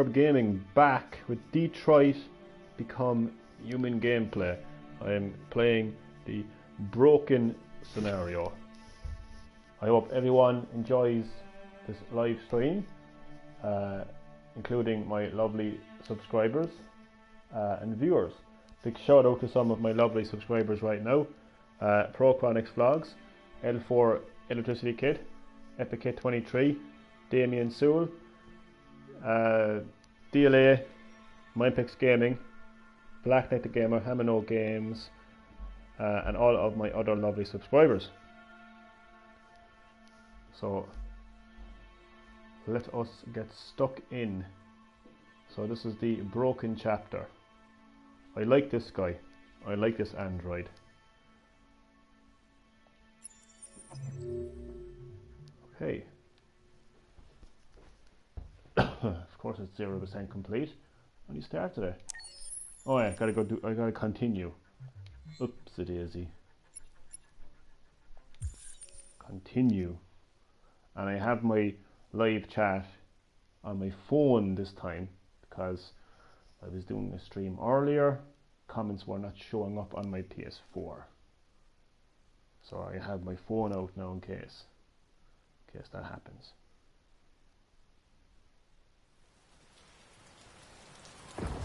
Gaming back with Detroit Become Human gameplay. I am playing the broken scenario. I hope everyone enjoys this live stream, including my lovely subscribers and viewers. Big shout out to some of my lovely subscribers right now. Procronix Vlogs, L4 Electricity Kid, Epic Kid 23, Damien Sewell, DLA, Mindpex Gaming, Black Knight the Gamer, Hamino Games, and all of my other lovely subscribers. So let us get stuck in. So this is the broken chapter. I like this guy. I like this android. Okay. Of course it's 0% complete. When you start today. Oh yeah, I gotta continue. Oopsie daisy. Continue. And I have my live chat on my phone this time because I was doing a stream earlier. Comments were not showing up on my PS4. So I have my phone out now in case that happens.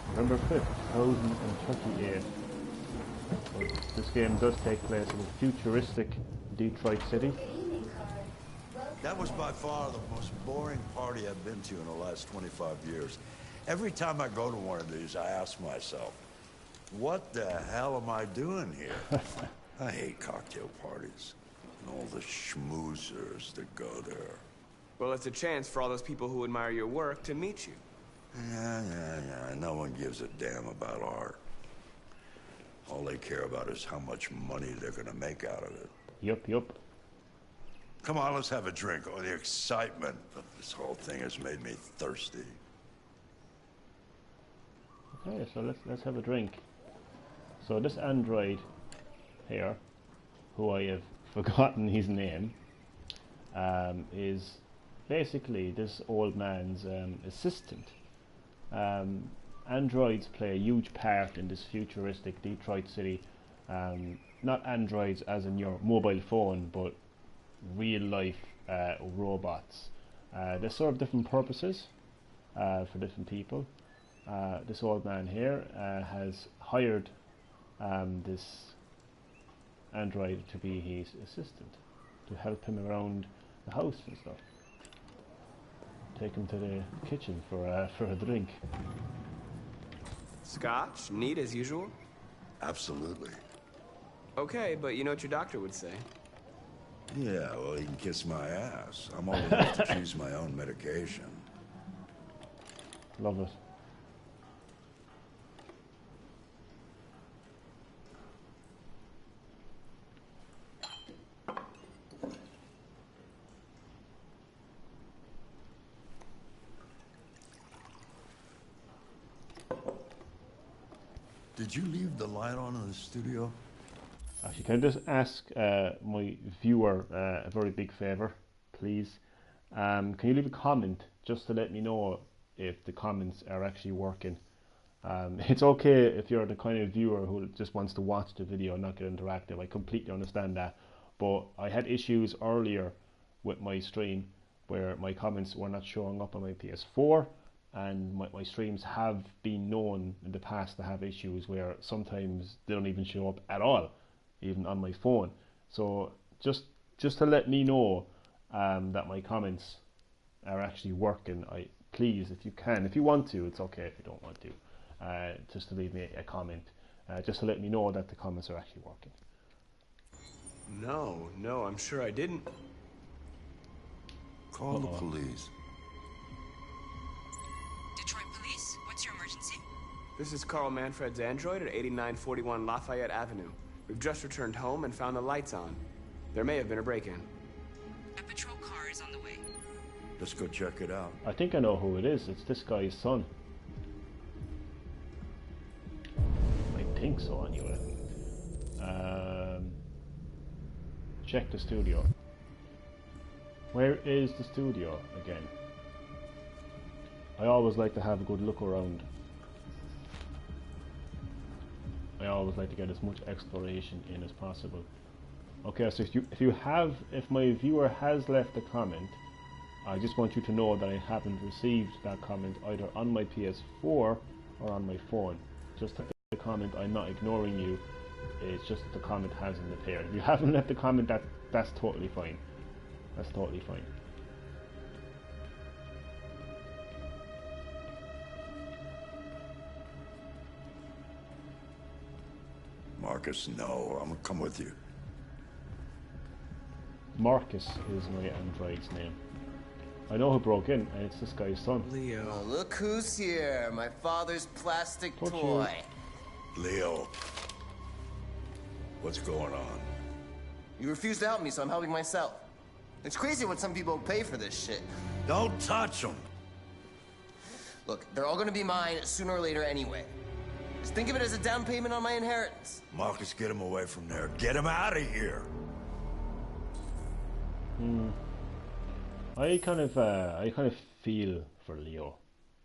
November 5th, 2038. Well, this game does take place in a futuristic Detroit City. That was by far the most boring party I've been to in the last 25 years. Every time I go to one of these, I ask myself, what the hell am I doing here? I hate cocktail parties and all the schmoozers that go there. Well, it's a chance for all those people who admire your work to meet you. Yeah. No one gives a damn about art. All they care about is how much money they're gonna make out of it. Yup. Come on, let's have a drink. Oh, the excitement of this whole thing has made me thirsty. Okay, so let's have a drink. So this android here, who I have forgotten his name, is basically this old man's assistant. Androids play a huge part in this futuristic Detroit city. Not androids as in your mobile phone, but real life robots. They serve different purposes for different people. This old man here has hired this android to be his assistant, to help him around the house and stuff. Take him to the kitchen for a drink. Scotch? Neat as usual? Absolutely. Okay, but you know what your doctor would say. Yeah, well, he can kiss my ass. I'm old enough to choose my own medication. Love it. Did you leave the light on in the studio? Actually, can I just ask my viewer a very big favour, please? Can you leave a comment just to let me know if the comments are actually working? It's okay if you're the kind of viewer who just wants to watch the video and not get interactive. I completely understand that. But I had issues earlier with my stream where my comments were not showing up on my PS4. And my streams have been known in the past to have issues where sometimes they don't even show up at all, even on my phone. So just to let me know that my comments are actually working, please, if you can, if you want to, it's okay if you don't want to, just to leave me a comment, just to let me know that the comments are actually working. No, I'm sure I didn't. Call the police. Detroit Police, what's your emergency? This is Carl Manfred's android at 8941 Lafayette Avenue. We've just returned home and found the lights on. There may have been a break-in. A patrol car is on the way. Let's go check it out. I think I know who it is. It's this guy's son. I think so, anyway. Check the studio. Where is the studio again? I always like to have a good look around. I always like to get as much exploration in as possible. Okay, so if my viewer has left a comment, I just want you to know that I haven't received that comment either on my PS4 or on my phone. Just the comment, I'm not ignoring you. It's just that the comment hasn't appeared. If you haven't left a comment, that's totally fine. That's totally fine. Marcus, no, I'm gonna come with you. Marcus is my android's name. I know who broke in, and it's this guy's son. Leo. Oh, look who's here, my father's plastic Told you. toy. Leo, what's going on? You refuse to help me, so I'm helping myself. It's crazy what some people pay for this shit. Don't touch him. Look, they're all gonna be mine sooner or later anyway. Just think of it as a down payment on my inheritance. Marcus, get him away from there. Get him out of here. I kind of feel for Leo.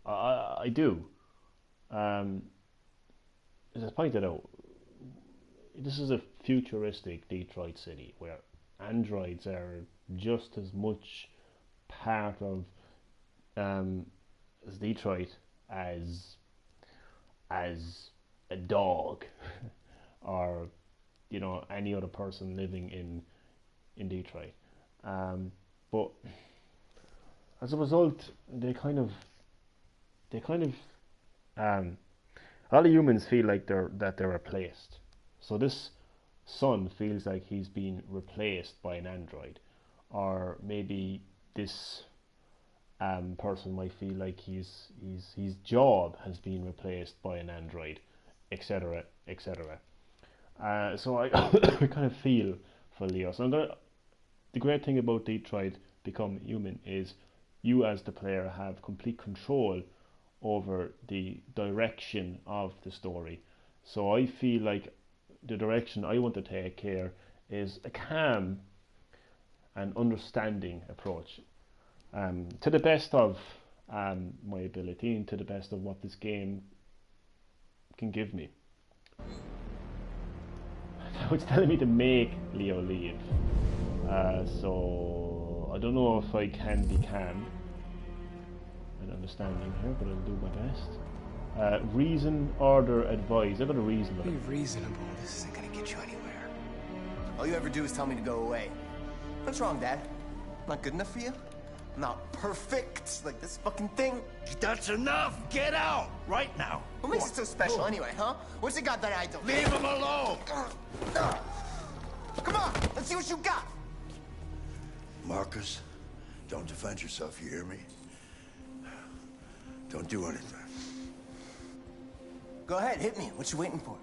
I do. As I pointed out, this is a futuristic Detroit City where androids are just as much part of as Detroit as a dog or any other person living in Detroit. But as a result, a lot of humans feel like they're replaced. So this son feels like he's been replaced by an android, or maybe this person might feel like his job has been replaced by an android, etc., etc. So I I kind of feel for Leo. So the great thing about Detroit Become Human is you as the player have complete control over the direction of the story. So I feel like the direction I want to take here is a calm and understanding approach, to the best of my ability and to the best of what this game can give me. Now it's telling me to make Leo leave. So I don't know if I can be calm and understanding here, but I'll do my best. Reason, order, advise. I've got a reason. Be reasonable. This isn't gonna get you anywhere. All you ever do is tell me to go away. What's wrong, Dad? Not good enough for you? I'm not perfect like this fucking thing. That's enough. Get out right now. What makes it so special anyway, huh? What's it got that I don't? Leave him alone. Come on, let's see what you got. Marcus, don't defend yourself, you hear me? Don't do anything. Go ahead, hit me. What you waiting for?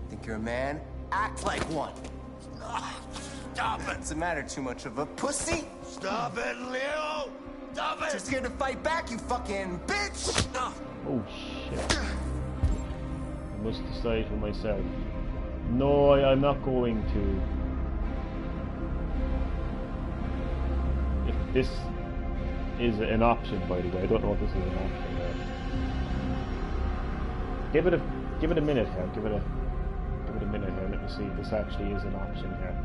Think you're a man? Act like one. Stop it! What's the matter? Too much of a pussy? Stop it, Leo! Stop it! You're scared to fight back, you fucking bitch! Oh shit. I must decide for myself. No, I'm not going to. If this is an option, by the way, I don't know if this is an option. Give it a minute here. Give it a minute here. Let me see if this actually is an option here.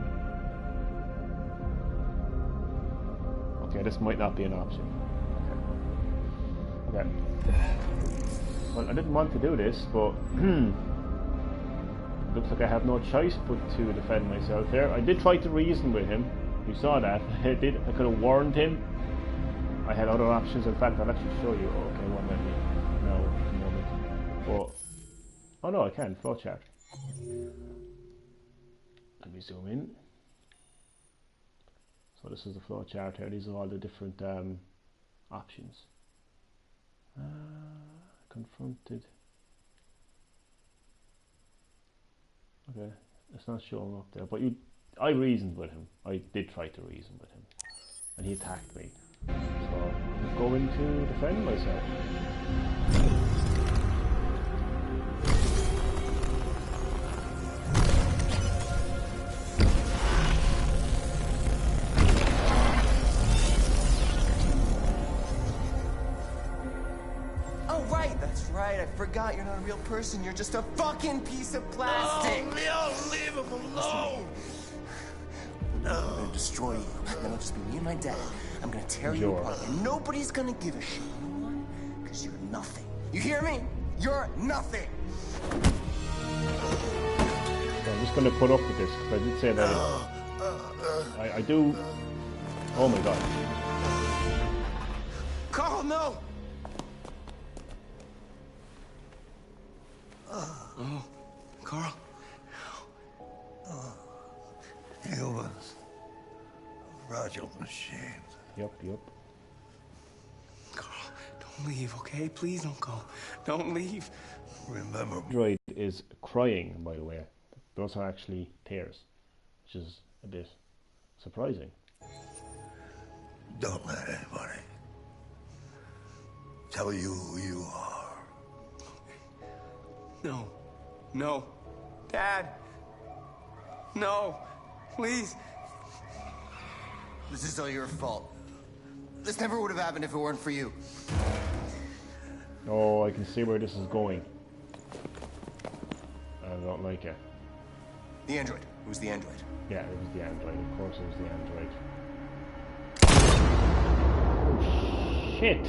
Okay, this might not be an option. Okay. Well, I didn't want to do this, but looks like I have no choice but to defend myself here. I did try to reason with him. You saw that. I did. I could have warned him. I had other options. In fact, I'll actually show you. Okay, one minute. No, at the moment. But oh no, I can. Flowchart. Let me zoom in. So this is the flowchart here. These are all the different options. Confronted. Okay, it's not showing up there, but I reasoned with him. I did try to reason with him, and he attacked me. So I'm going to defend myself. right. I forgot you're not a real person. You're just a fucking piece of plastic. Oh, Leo, leave him alone. I'm gonna destroy you. Then it'll just be me and my dad. I'm gonna tear you apart, and nobody's gonna give a shit. You know why? Because you're nothing. You hear me? You're nothing. So I'm just going to put up with this because I did say that. I do. Oh my god. Carl, no! Oh, Carl. Humans. Fragile machines. Yep. Carl, don't leave, okay? Please don't go. Don't leave. Remember, Android is crying, by the way. Those are actually tears, which is a bit surprising. don't let anybody tell you who you are. No. No. Dad. No. Please. This is all your fault. This never would have happened if it weren't for you. Oh, I can see where this is going. I don't like it. The android. It was the android. Yeah, it was the android. Of course it was the android. Oh, shit!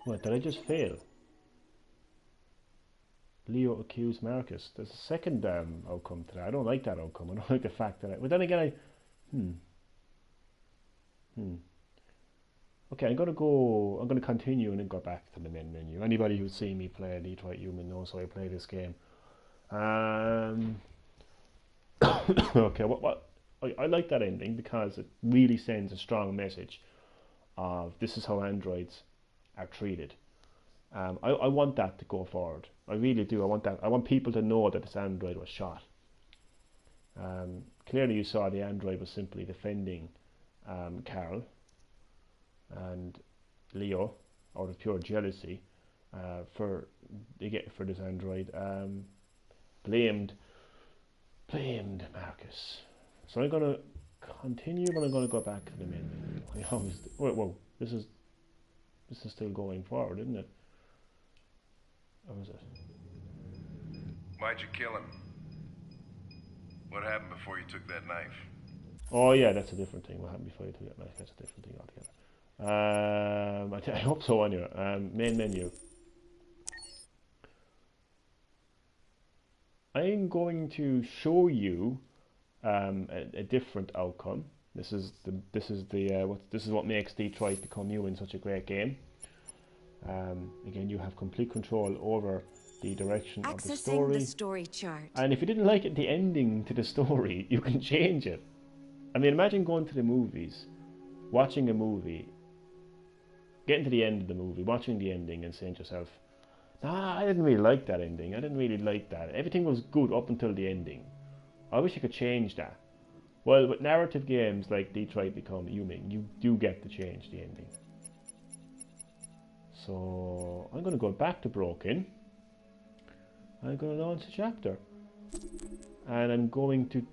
What, did I just fail? Leo accused Marcus. There's a second outcome to that. I don't like that outcome. I don't like the fact that but then again Okay, I'm going to continue and then go back to the main menu. Anybody who's seen me play Detroit Human knows how I play this game. Okay, I like that ending because it really sends a strong message of this is how androids are treated. I want that to go forward. I really do. I want that. I want people to know that this android was shot. Clearly you saw the android was simply defending Carl and Leo out of pure jealousy for this android. Blamed Marcus. So I'm going to continue, but I'm going to go back to the main menu. I always do. Whoa, this is still going forward, isn't it? Or is it? Why'd you kill him? What happened before you took that knife? Oh yeah, that's a different thing. What happened before you took that knife? That's a different thing altogether. I hope so anyway. Main menu. I'm going to show you a different outcome. This is what makes Detroit Become Human such a great game. Again, you have complete control over the direction of the story. Accessing the story chart. And if you didn't like the ending to the story, you can change it. I mean, imagine going to the movies, watching a movie, getting to the end of the movie, watching the ending and saying to yourself, nah, I didn't really like that ending. I didn't really like that. Everything was good up until the ending. I wish I could change that. Well, with narrative games like Detroit Become Human, you do get to change the ending. So I'm going to go back to Broken. I'm going to launch a chapter. And I'm going to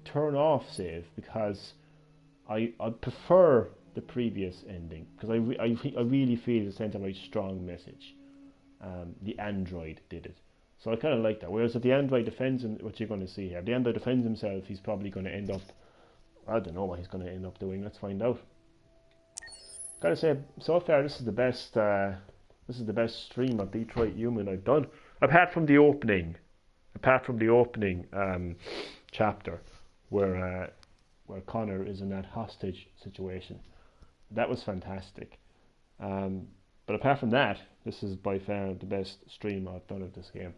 turn off save because I prefer the previous ending because I really feel it sends a very strong message. The android did it. So I kind of like that. Whereas if the android defends him, what you're going to see here, if the android defends himself, he's probably going to end up, I don't know what he's going to end up doing. Let's find out. Gotta say, so far this is the best stream of Detroit Human I've done, apart from the opening chapter where Connor is in that hostage situation. That was fantastic. But apart from that, this is by far the best stream I've done of this game.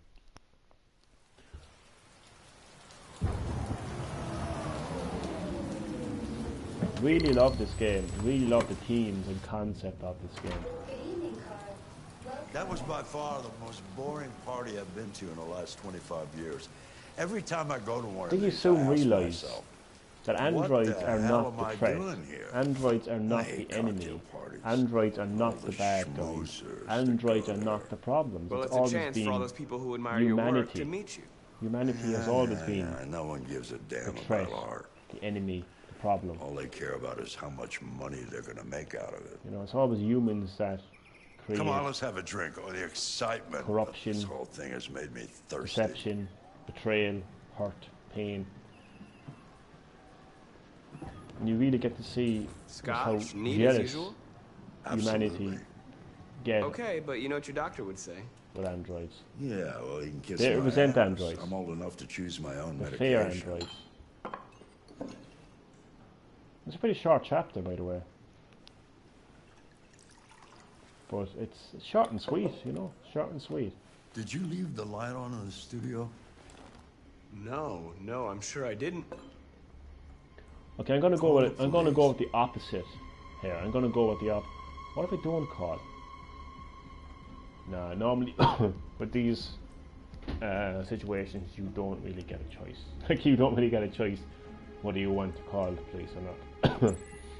Really love this game. Really love the themes and concept of this game. that was by far the most boring party I've been to in the last 25 years. Every time I go to one of these, You soon I ask realise myself, that androids what the are hell not am the I threat. doing here? Androids are not I hate the enemy. cocktail parties. Androids are not All the the bad guys. schmoozers Androids that are go not there. the problem. Well, It's it's a always chance for all been those people who admire your work humanity. to meet you. Humanity has always been No one gives a the damn threat, about art. the enemy, the problem. All they care about is how much money they're going to make out of it. You know, it's always humans that create. Come on, let's have a drink. Oh, the excitement corruption, of this whole thing has made me thirsty. Deception, betrayal, hurt, pain. And you really get to see how jealous humanity get. Okay, but you know what your doctor would say. With androids. Yeah, well, you can kiss They my represent ass. androids. I'm old enough to choose my own The medication. fair androids. It's a pretty short chapter, by the way. But it's short and sweet, you know, short and sweet. Did you leave the light on in the studio? No, I'm sure I didn't. Okay, I'm gonna go with the opposite here. I'm gonna go with the op. What if I don't call? No, normally with these situations, you don't really get a choice. Like, you don't really get a choice whether you want to call the police or not.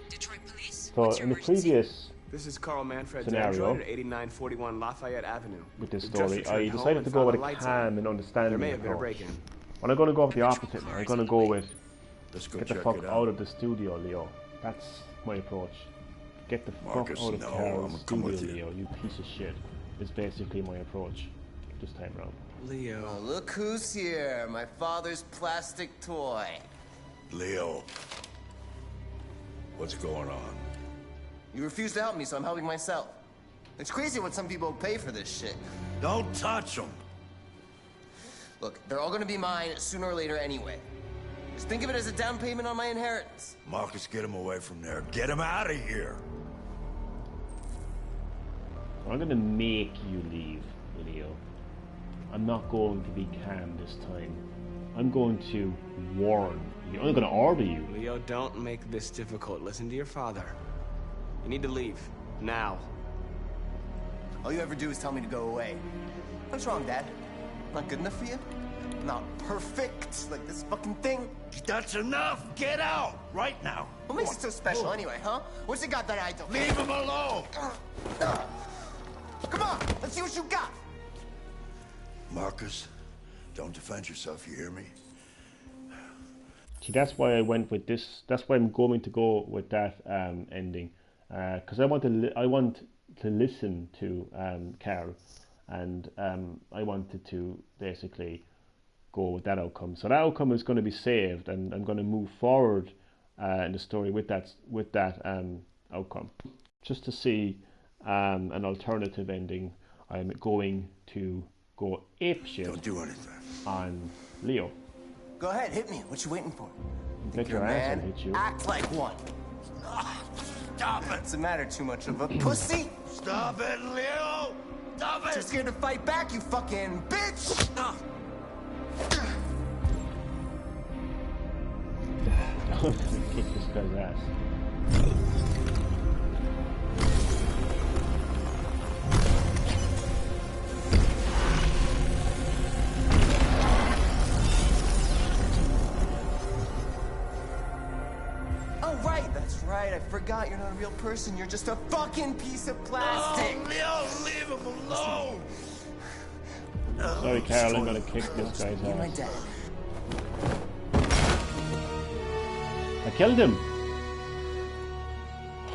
Detroit Police? So in the previous This is Carl Manfred's scenario, android at 8941 Lafayette Avenue. with this We've just story, I returned home decided and to go found with the a lights calm on. and There understanding may have been a approach. break-in. Well, I'm going to go with the opposite now. I'm going to go with Let's go get the check fuck it out of the studio, Leo. That's my approach. Get the Marcus, fuck out of no, Carol's I'm coming studio, with you. Leo. You piece of shit. Is basically my approach this time round. Leo. Oh, look who's here. My father's plastic toy. Leo, what's going on? You refuse to help me, so I'm helping myself. It's crazy what some people pay for this shit. Don't touch him. Look, they're all gonna be mine sooner or later anyway. Just think of it as a down payment on my inheritance. Marcus, get him away from there. Get him out of here. I'm going to make you leave, Leo. I'm not going to be calm this time. I'm going to warn you. I'm going to order you. Leo, don't make this difficult. Listen to your father. You need to leave. Now. All you ever do is tell me to go away. What's wrong, Dad? Not good enough for you? Not perfect, like this fucking thing? That's enough. Get out right now. What makes it so special anyway, huh? What's it got that I don't? Leave him alone. Come on, let's see what you got. Marcus, don't defend yourself. You hear me? See, that's why I went with this. That's why I'm going to go with that ending, because I want to listen to Carl, and I wanted to basically go with that outcome. So that outcome is going to be saved, and I'm going to move forward in the story with that outcome. Just to see an alternative ending, I'm going to go apeshit. Don't do anything. On Leo. Go ahead, hit me. What you waiting for? Bet You're your a ass I'll man. hit you. Act like one. Stop it. What's the matter? Too much of a pussy? Stop it, Leo. Stop it. Too scared to fight back, you fucking bitch. Kick this guy's ass. Oh, right, that's right. I forgot you're not a real person. You're just a fucking piece of plastic. Oh, Leo, leave him alone. Sorry, Carol, I'm gonna kick this guy's You're my ass. dad. I killed him!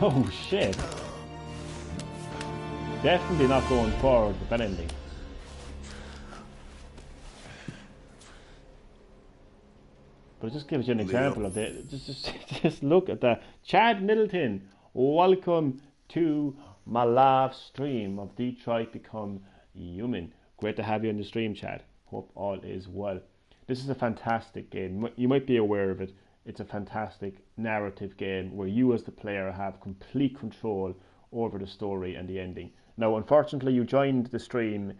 Oh shit! Definitely not going forward with that ending. But it just gives you an example of it. Just look at that. Chad Middleton, welcome to my live stream of Detroit Become Human. Great to have you on the stream, Chad. Hope all is well. This is a fantastic game. You might be aware of it. It's a fantastic narrative game where you as the player have complete control over the story and the ending. Now, unfortunately, you joined the stream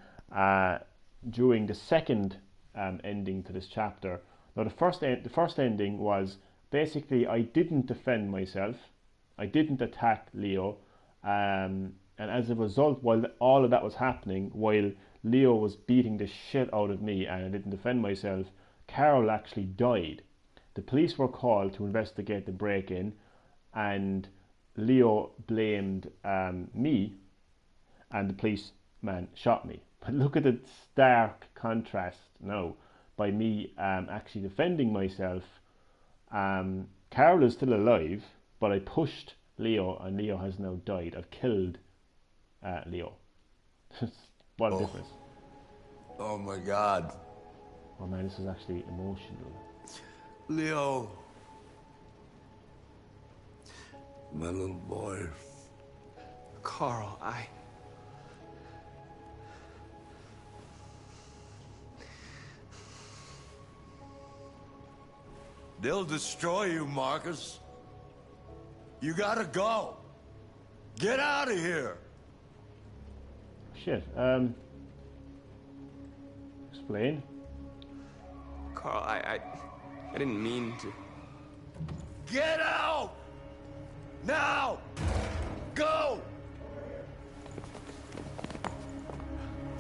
during the second ending to this chapter. Now, the first ending was basically I didn't defend myself. I didn't attack Leo. And as a result, while all of that was happening, while Leo was beating the shit out of me and I didn't defend myself, Carol actually died. The police were called to investigate the break-in, and Leo blamed me, and the policeman shot me. But look at the stark contrast now. By me actually defending myself, Carol is still alive, but I pushed Leo, and Leo has now died. I've killed Leo. What a difference. Oh my God. Oh man, this is actually emotional. Leo. My little boy. Carl, They'll destroy you, Marcus. You gotta go. Get out of here. Shit. Explain. Carl, I didn't mean to. Get out! Now! Go!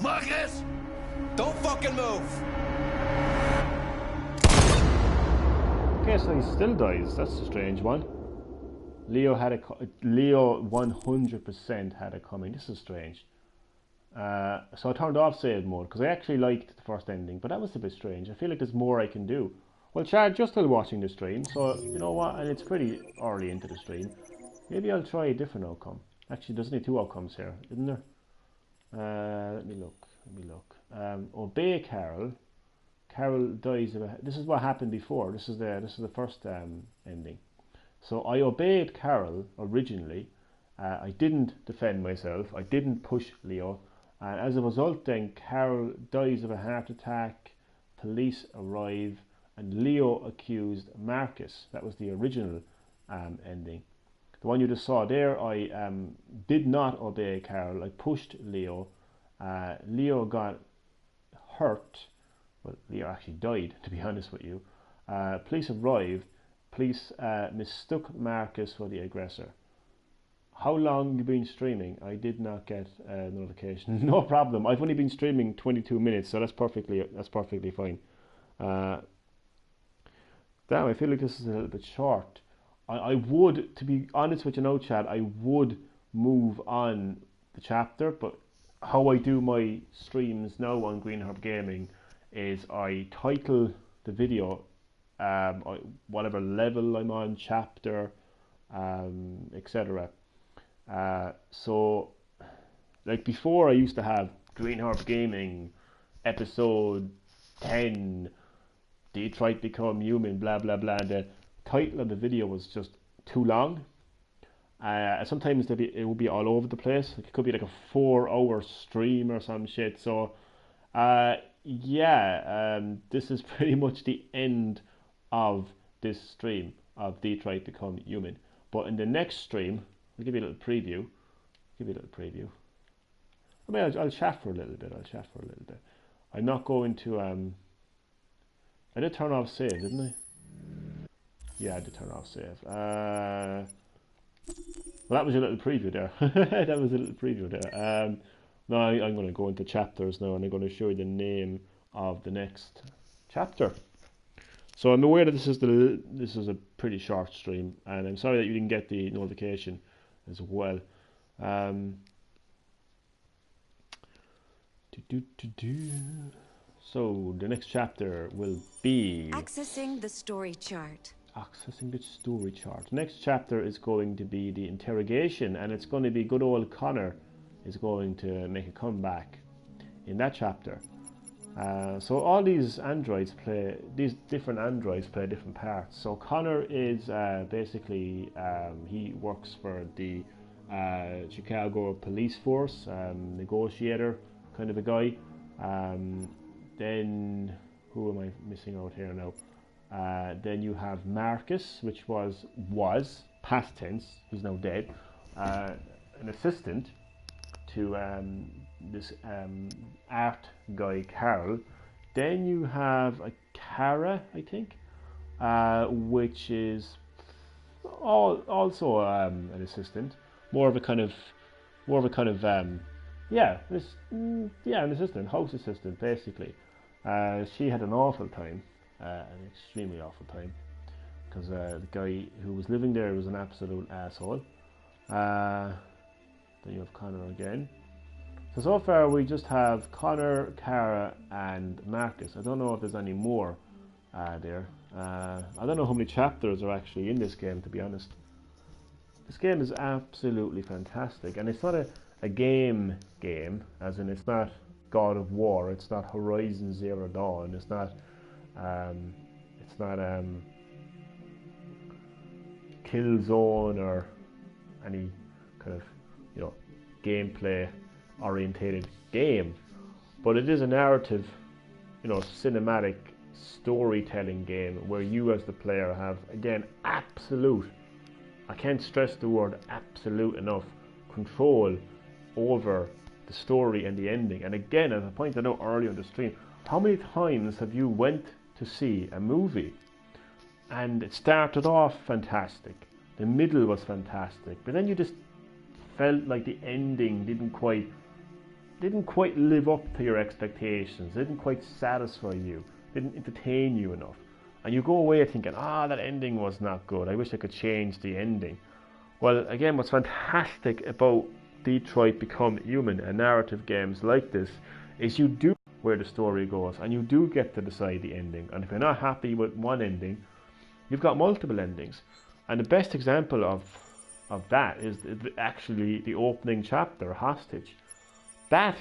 Marcus! Don't fucking move! Okay, so he still dies. That's a strange one. Leo 100% had it coming. This is strange. So I turned off save mode because I actually liked the first ending, but that was a bit strange. I feel like there's more I can do. Well, Chad, you're still watching the stream, so you know what? And it's pretty early into the stream. Maybe I'll try a different outcome. Actually, there's only 2 outcomes here, isn't there? Let me look. Obey Carol. Carol dies of a... This is what happened before. This is the first ending. So I obeyed Carol originally. I didn't defend myself. I didn't push Leo. And as a result, then Carol dies of a heart attack. Police arrive, and Leo accused Marcus. That was the original ending. The one you just saw there, I did not obey Carol. I pushed Leo. Leo got hurt. Well, Leo actually died, to be honest with you. Police arrived. Police mistook Marcus for the aggressor. How long have you been streaming? I did not get a notification. No problem. I've only been streaming 22 minutes, so that's perfectly fine. Damn, I feel like this is a little bit short. I would, to be honest with you now, Chad, I would move on the chapter, but how I do my streams now on Green Herb Gaming is I title the video whatever level I'm on, chapter, etc. So, like before, I used to have Green Herb Gaming episode 10, Detroit Become Human, blah blah blah. And the title of the video was just too long. Sometimes it would be all over the place. It could be like a 4-hour stream or some shit. So, this is pretty much the end of this stream of Detroit Become Human. But in the next stream, I'll give you a little preview. I mean, I'll chat for a little bit. I'm not going to. I did turn off save, didn't I? Yeah, I did turn off save. Well, that was a little preview there. Now I'm going to go into chapters now, and I'm going to show you the name of the next chapter. So I'm aware that this is a pretty short stream, and I'm sorry that you didn't get the notification as well. So the next chapter will be accessing the story chart. Next chapter is going to be the interrogation, and it's going to be good old Connor is going to make a comeback in that chapter. So all these different androids play different parts. So Connor is basically he works for the Chicago police force, negotiator kind of a guy. Then who am I missing out here now? Then you have Marcus, which was past tense. He's now dead. An assistant to this art guy Carl. Then you have a Kara, I think, which is also an assistant, more of a kind of an assistant, house assistant basically. She had an awful time, an extremely awful time, because the guy who was living there was an absolute asshole. Then you have Connor again. So far we just have Connor, Kara and Marcus. I don't know if there's any more there. I don't know how many chapters are actually in this game, to be honest. This game is absolutely fantastic, and it's not a game, as in it's not God of War, it's not Horizon Zero Dawn, it's not Killzone or any kind of, you know, gameplay orientated game, but it is a narrative, you know, cinematic storytelling game where you as the player have, again, absolute, I can't stress the word absolute enough, control over the story and the ending. And again, as I pointed out earlier on the stream, how many times have you went to see a movie and it started off fantastic, the middle was fantastic, but then you just felt like the ending didn't quite live up to your expectations, didn't quite satisfy you, didn't entertain you enough, and you go away thinking, that ending was not good, I wish I could change the ending. Well, again, what's fantastic about Detroit Become Human and narrative games like this is you do where the story goes, and you do get to decide the ending, and if you're not happy with one ending, you've got multiple endings. And the best example of that is actually the opening chapter, Hostage. That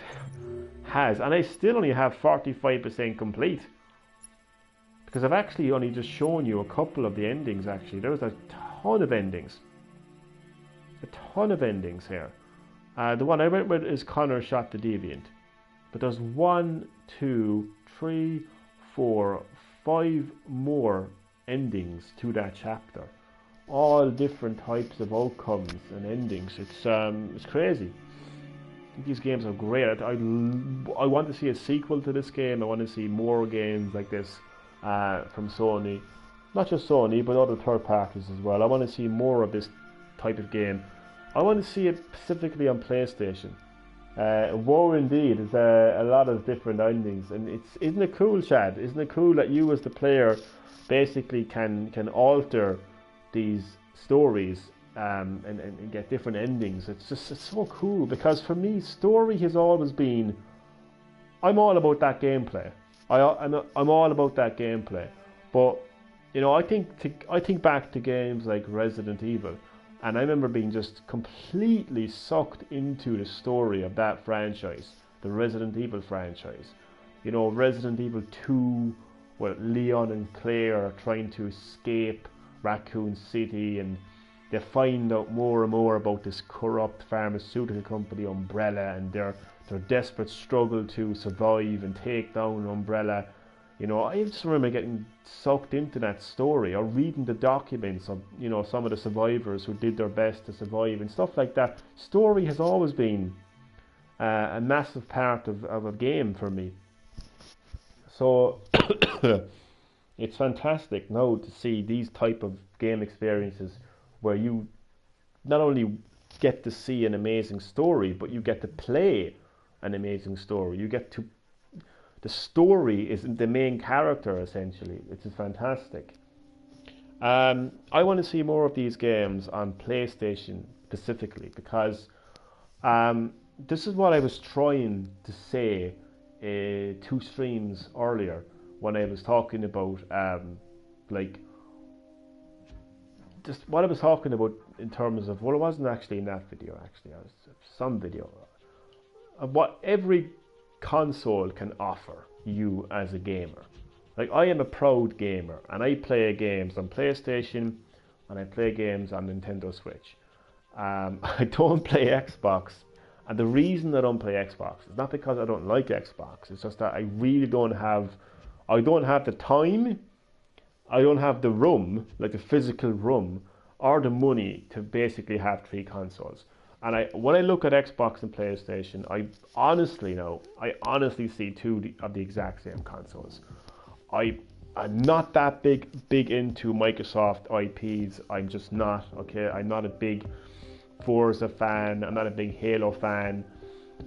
has, and I still only have 45% complete, because I've actually only just shown you a couple of the endings. Actually, there's a ton of endings here. The one I went with is Connor Shot the Deviant, but there's 1, 2, 3, 4, 5 more endings to that chapter, all different types of outcomes and endings. It's crazy. I think these games are great. I want to see a sequel to this game. I want to see more games like this from Sony, not just Sony but other third parties as well. I want to see more of this type of game. I want to see it specifically on PlayStation. War Indeed is a lot of different endings, and isn't it cool, Chad? Isn't it cool that you as the player basically can alter these stories and get different endings? It's so cool, because for me, story has always been, I'm all about that gameplay. I'm all about that gameplay. But you know, I think back to games like Resident Evil, and I remember being just completely sucked into the story of that franchise, the Resident Evil franchise. You know, Resident Evil 2, where Leon and Claire are trying to escape Raccoon City, and they find out more and more about this corrupt pharmaceutical company, Umbrella, and their desperate struggle to survive and take down Umbrella. You know, I just remember getting sucked into that story, or reading the documents of, you know, some of the survivors who did their best to survive and stuff like that. Story has always been a massive part of a game for me. So it's fantastic now to see these type of game experiences where you not only get to see an amazing story, but you get to play an amazing story. The story is the main character, essentially, which is fantastic. I want to see more of these games on PlayStation specifically, because this is what I was trying to say 2 streams earlier when I was talking about just what I was talking about in terms of, well, it wasn't actually in that video, actually, it was some video of what every console can offer you as a gamer. Like, I am a proud gamer, and I play games on PlayStation and I play games on Nintendo Switch. I don't play Xbox, and the reason I don't play Xbox is not because I don't like Xbox, it's just that I really don't have the time, I don't have the room, like the physical room, or the money to basically have 3 consoles. And when I look at Xbox and PlayStation, I honestly see 2 of the exact same consoles. I'm not that big into Microsoft IPs. I'm just not, okay? I'm not a big Forza fan. I'm not a big Halo fan.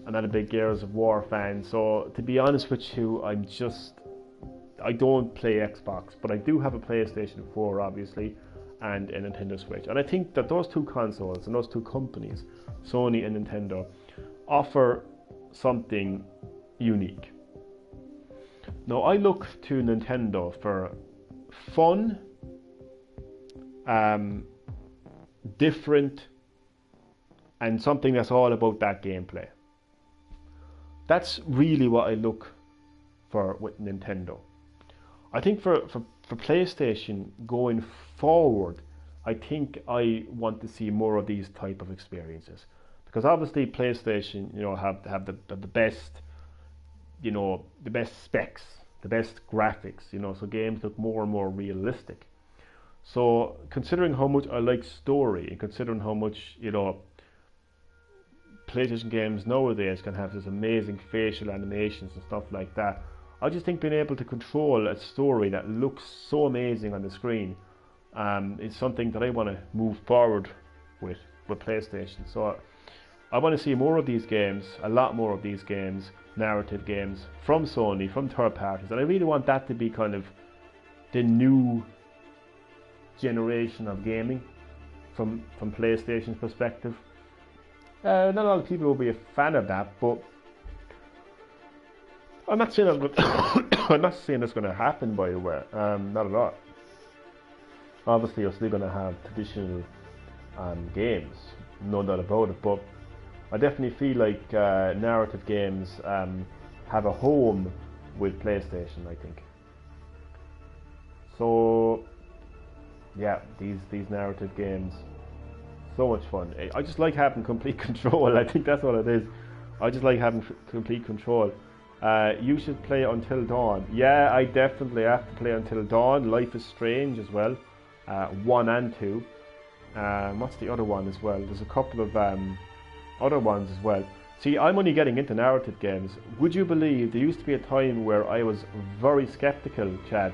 I'm not a big Gears of War fan. So to be honest with you, I don't play Xbox, but I do have a PlayStation 4, obviously, and a Nintendo Switch. And I think that those 2 consoles and those 2 companies, Sony and Nintendo, offer something unique. Now, I look to Nintendo fun, different, and something that's all about that gameplay. That's really what I look for with Nintendo. I think for PlayStation going forward, I think I want to see more of these type of experiences, because obviously PlayStation, have the best, the best specs, the best graphics, so games look more and more realistic. So considering how much I like story, and considering how much, PlayStation games nowadays can have this amazing facial animations and stuff like that, I just think being able to control a story that looks so amazing on the screen is something that I want to move forward with PlayStation. So I want to see more of these games, a lot more of these games, narrative games from Sony, from third parties, and I really want that to be kind of the new generation of gaming from PlayStation's perspective. Not a lot of people will be a fan of that, but I'm not saying I'm not saying it's going to happen, by the way. Not a lot. Obviously, you're still going to have traditional games, no doubt about it. But I definitely feel like narrative games have a home with PlayStation, I think. So, yeah, these narrative games, so much fun. I just like having complete control. I think that's what it is. I just like having complete control. You should play Until Dawn. Yeah, I definitely have to play Until Dawn. Life is Strange as well, 1 and 2. What's the other one as well? There's a couple of other ones as well. See, I'm only getting into narrative games. Would you believe there used to be a time where I was very skeptical, Chad,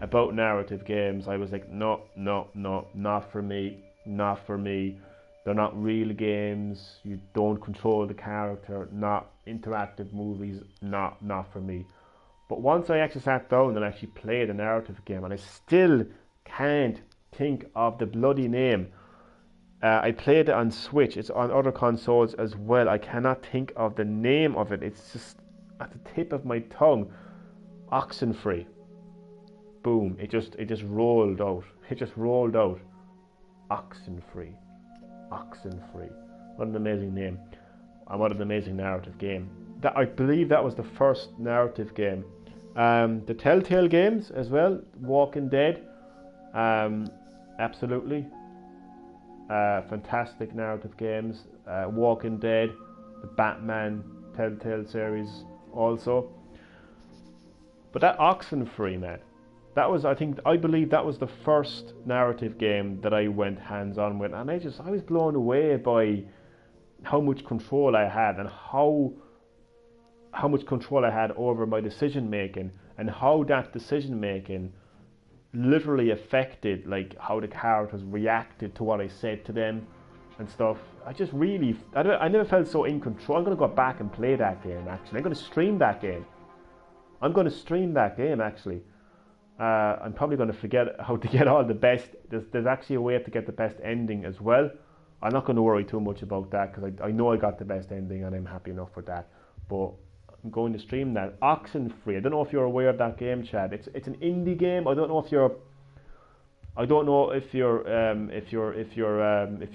about narrative games? I was like, no, not for me, not for me. They're not real games. You don't control the character. Not interactive movies. Not for me. But once I actually sat down and actually played a narrative game, and I still can't think of the bloody name. I played it on Switch. It's on other consoles as well. I cannot think of the name of it. It's just at the tip of my tongue. Oxenfree. Boom! It just rolled out. It just rolled out. Oxenfree. What an amazing name, and what an amazing narrative game. That, I believe that was the first narrative game. The Telltale games as well, Walking Dead, absolutely fantastic narrative games. Walking Dead, the Batman Telltale series also. But that Oxenfree, man, that was, I believe that was the first narrative game that I went hands-on with, and I was blown away by how much control I had, and how much control I had over my decision making, and how that decision making literally affected like how the characters reacted to what I said to them and stuff. I never felt so in control. I'm going to go back and play that game, actually. I'm going to stream that game. Actually. I'm probably going to forget how to get all the best. There's actually a way to get the best ending as well. I'm not going to worry too much about that, because I know I got the best ending and I'm happy enough with that. But I'm going to stream that. Oxenfree. I don't know if you're aware of that game, Chad. It's an indie game. I don't know if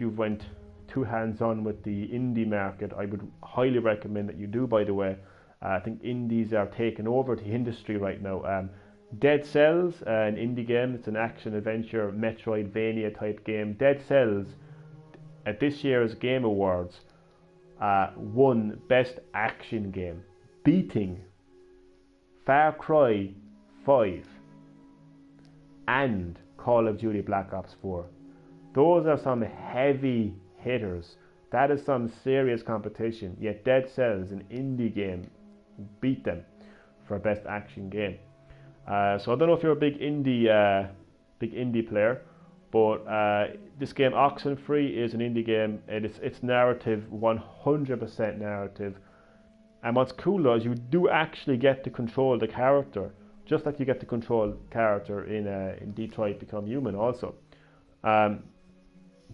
you've went too hands-on with the indie market. I would highly recommend that you do, by the way. I think indies are taking over the industry right now. Dead Cells, an indie game. It's an action-adventure, Metroidvania type game. Dead Cells, at this year's Game Awards, won Best Action Game, beating Far Cry 5 and Call of Duty Black Ops 4. Those are some heavy hitters. That is some serious competition. Yet Dead Cells, an indie game, beat them for Best Action Game. So I don't know if you're a big indie player, but this game Oxenfree is an indie game. It's narrative, 100% narrative. And what's cool though is you do actually get to control the character, just like you get to control character in Detroit Become Human also. But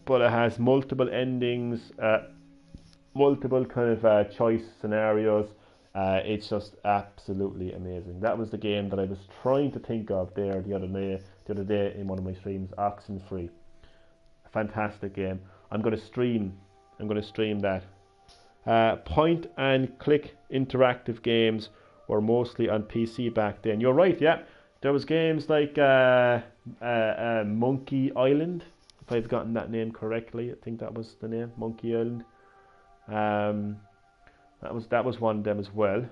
it has multiple endings, multiple kind of choice scenarios. It's just absolutely amazing. That was the game that I was trying to think of there the other day in one of my streams, Oxenfree. Fantastic game. I'm going to stream that. Point and click interactive games were mostly on PC back then. You're right, yeah. There was games like Monkey Island, if I've gotten that name correctly. I think that was the name, Monkey Island. That was one of them as well.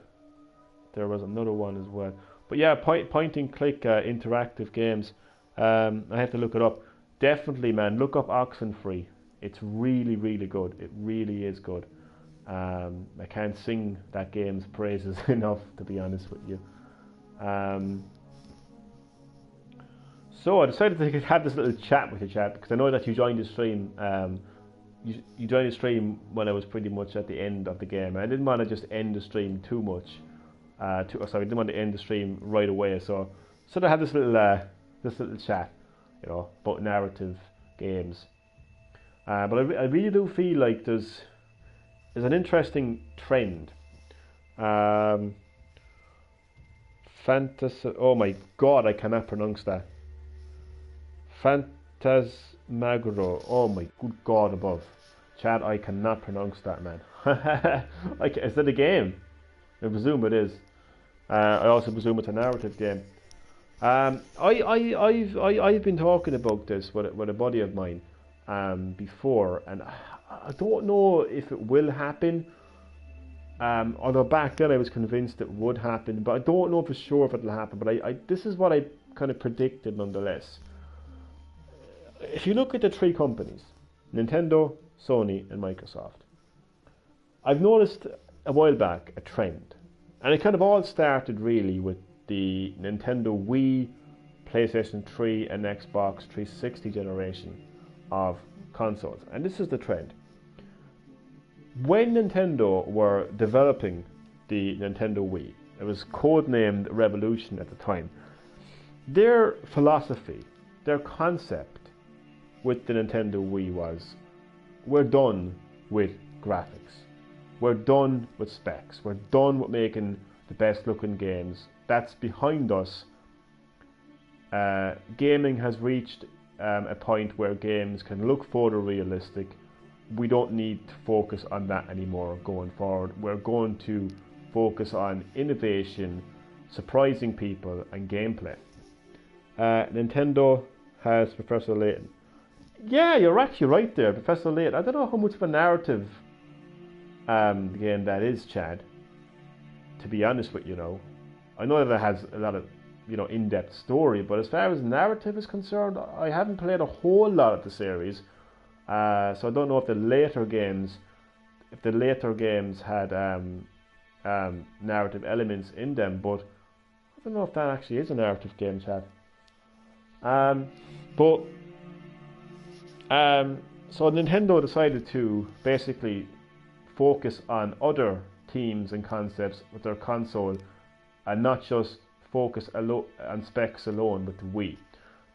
There was another one as well. But yeah, point and click interactive games. I have to look it up. Definitely, man, look up Oxenfree. It's really, really good. It really is good. I can't sing that game's praises enough, to be honest with you. So I decided to have this little chat with you, chat, because I know that you joined the stream. You joined the stream when I was pretty much at the end of the game. I didn't want to just end the stream too much. I didn't want to end the stream right away. So I had this little chat, about narrative games. But I really do feel like there's an interesting trend. Oh my God, I cannot pronounce that. Phantasmagoro. Oh my good God above. Chad, I cannot pronounce that, man. Is it a game? I presume it is. I also presume it's a narrative game. I've been talking about this with a buddy of mine before, and I don't know if it will happen. Although back then I was convinced it would happen, but I don't know for sure if it'll happen. But this is what I kind of predicted nonetheless. If you look at the three companies, Nintendo, Sony and Microsoft, I've noticed a while back a trend, and it kind of all started really with the Nintendo Wii, PlayStation 3 and Xbox 360 generation of consoles, and this is the trend. When Nintendo were developing the Nintendo Wii, it was codenamed Revolution at the time, their philosophy, their concept with the Nintendo Wii was, we're done with graphics. We're done with specs. We're done with making the best looking games. That's behind us. Gaming has reached a point where games can look photorealistic. We don't need to focus on that anymore going forward. We're going to focus on innovation, surprising people, and gameplay. Nintendo has Professor Layton. Yeah, you're actually right there, Professor Layton. I don't know how much of a narrative game that is, Chad. To be honest with you, I know that it has a lot of in-depth story, but as far as narrative is concerned, I haven't played a whole lot of the series, so I don't know if the later games had narrative elements in them, but I don't know if that actually is a narrative game, Chad. So Nintendo decided to basically focus on other themes and concepts with their console and not just focus on specs alone with the Wii.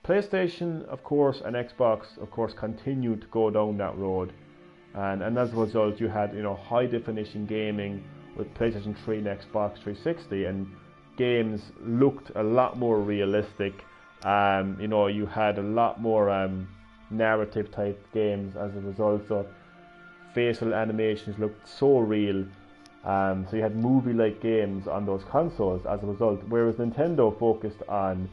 PlayStation, of course, and Xbox, of course, continued to go down that road, and as a result, you had high definition gaming with PlayStation 3 and Xbox 360, and games looked a lot more realistic. You had a lot more narrative type games as a result. So facial animations looked so real. So you had movie-like games on those consoles as a result, whereas Nintendo focused on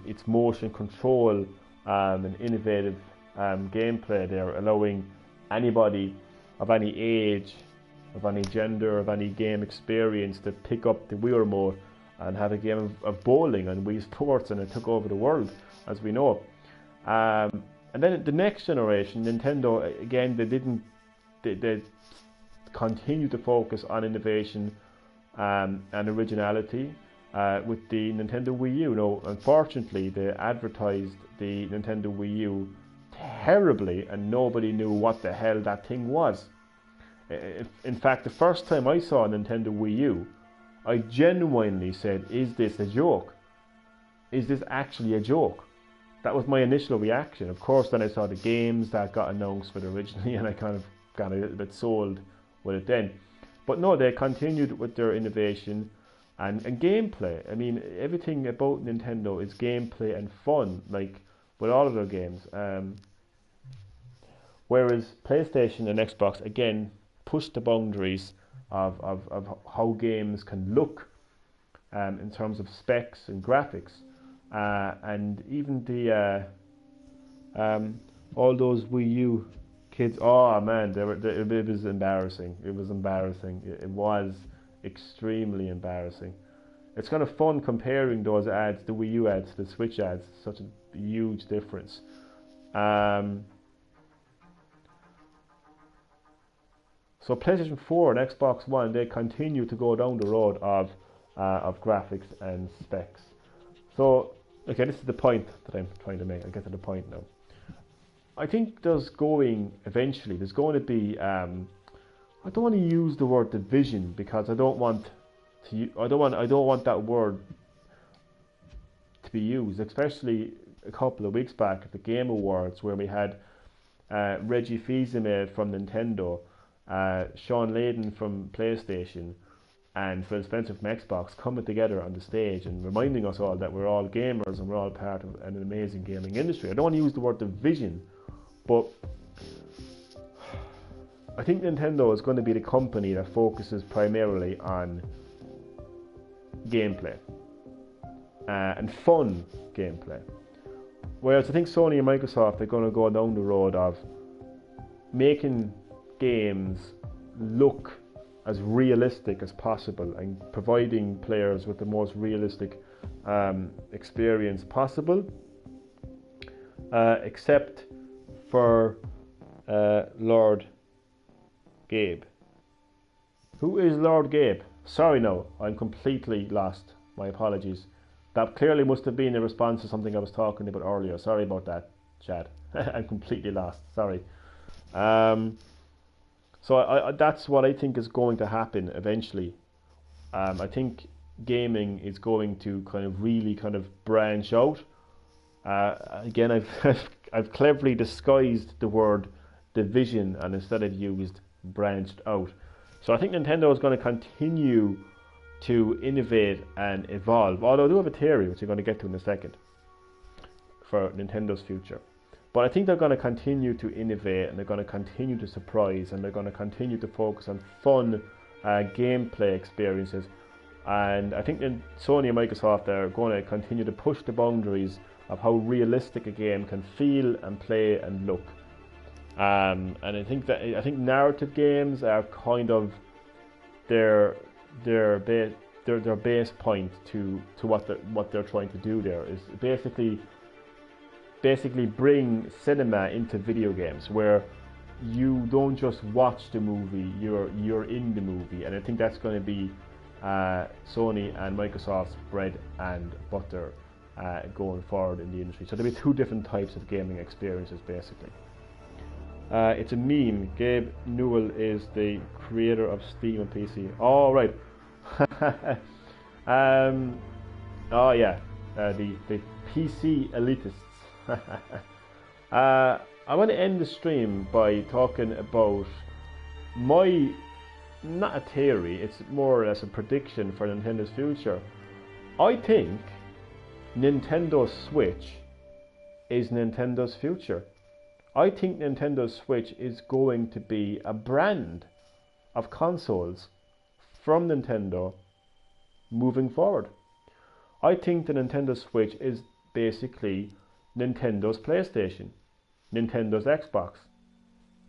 its motion control and innovative gameplay there, allowing anybody of any age, of any gender, of any game experience to pick up the Wii Remote and have a game of bowling on Wii Sports, and it took over the world, as we know. And then the next generation, Nintendo, again, they continue to focus on innovation and originality with the Nintendo Wii U. Unfortunately, they advertised the Nintendo Wii U terribly, and nobody knew what the hell that thing was. In fact, the first time I saw a Nintendo Wii U, I genuinely said, is this a joke? Is this actually a joke? That was my initial reaction. Of course, then I saw the games that got announced with originally, and I kind of got a little bit sold with it then. But no, they continued with their innovation and gameplay. I mean, everything about Nintendo is gameplay and fun, like with all of their games. Whereas PlayStation and Xbox, again, push the boundaries of how games can look in terms of specs and graphics. And even the all those Wii U kids, oh man, it was embarrassing. It was embarrassing. It was extremely embarrassing. It's kind of fun comparing those ads, the Wii U ads, to the Switch ads. Such a huge difference. So PlayStation 4 and Xbox One, they continue to go down the road of graphics and specs. So, okay, this is the point that I'm trying to make. I'll get to the point now. I think there's going to be, I don't want to use the word division because I don't want that word to be used, especially a couple of weeks back at the Game Awards where we had Reggie Fils-Aimé from Nintendo, Sean Layden from PlayStation, and Phil Spencer from Xbox coming together on the stage and reminding us all that we're all gamers and we're all part of an amazing gaming industry. I don't want to use the word division, but I think Nintendo is going to be the company that focuses primarily on gameplay and fun gameplay. Whereas I think Sony and Microsoft are going to go down the road of making games look as realistic as possible and providing players with the most realistic experience possible, except for Lord Gabe. Who is Lord Gabe? Sorry, no, I'm completely lost. My apologies. That clearly must have been a response to something I was talking about earlier. Sorry about that, Chad. I'm completely lost. Sorry. So I that's what I think is going to happen eventually. I think gaming is going to kind of really kind of branch out. Again, I've cleverly disguised the word division and instead I've used branched out. So I think Nintendo is going to continue to innovate and evolve. Although I do have a theory, which I'm going to get to in a second, for Nintendo's future. But I think they're going to continue to innovate and they're going to continue to surprise and they're going to continue to focus on fun gameplay experiences. And I think that Sony and Microsoft are going to continue to push the boundaries of how realistic a game can feel and play and look. And I think narrative games are kind of their base point to what they're trying to do there is basically bring cinema into video games where you don't just watch the movie, you're in the movie. And I think that's going to be Sony and Microsoft's bread and butter going forward in the industry. So there'll be two different types of gaming experiences basically. It's a meme. Gabe Newell is the creator of Steam and PC. Oh right. Oh yeah, the PC elitists. I want to end the stream by talking about not a theory, it's more or less a prediction for Nintendo's future. I think Nintendo Switch is Nintendo's future. I think Nintendo Switch is going to be a brand of consoles from Nintendo moving forward. I think the Nintendo Switch is basically Nintendo's PlayStation, Nintendo's Xbox.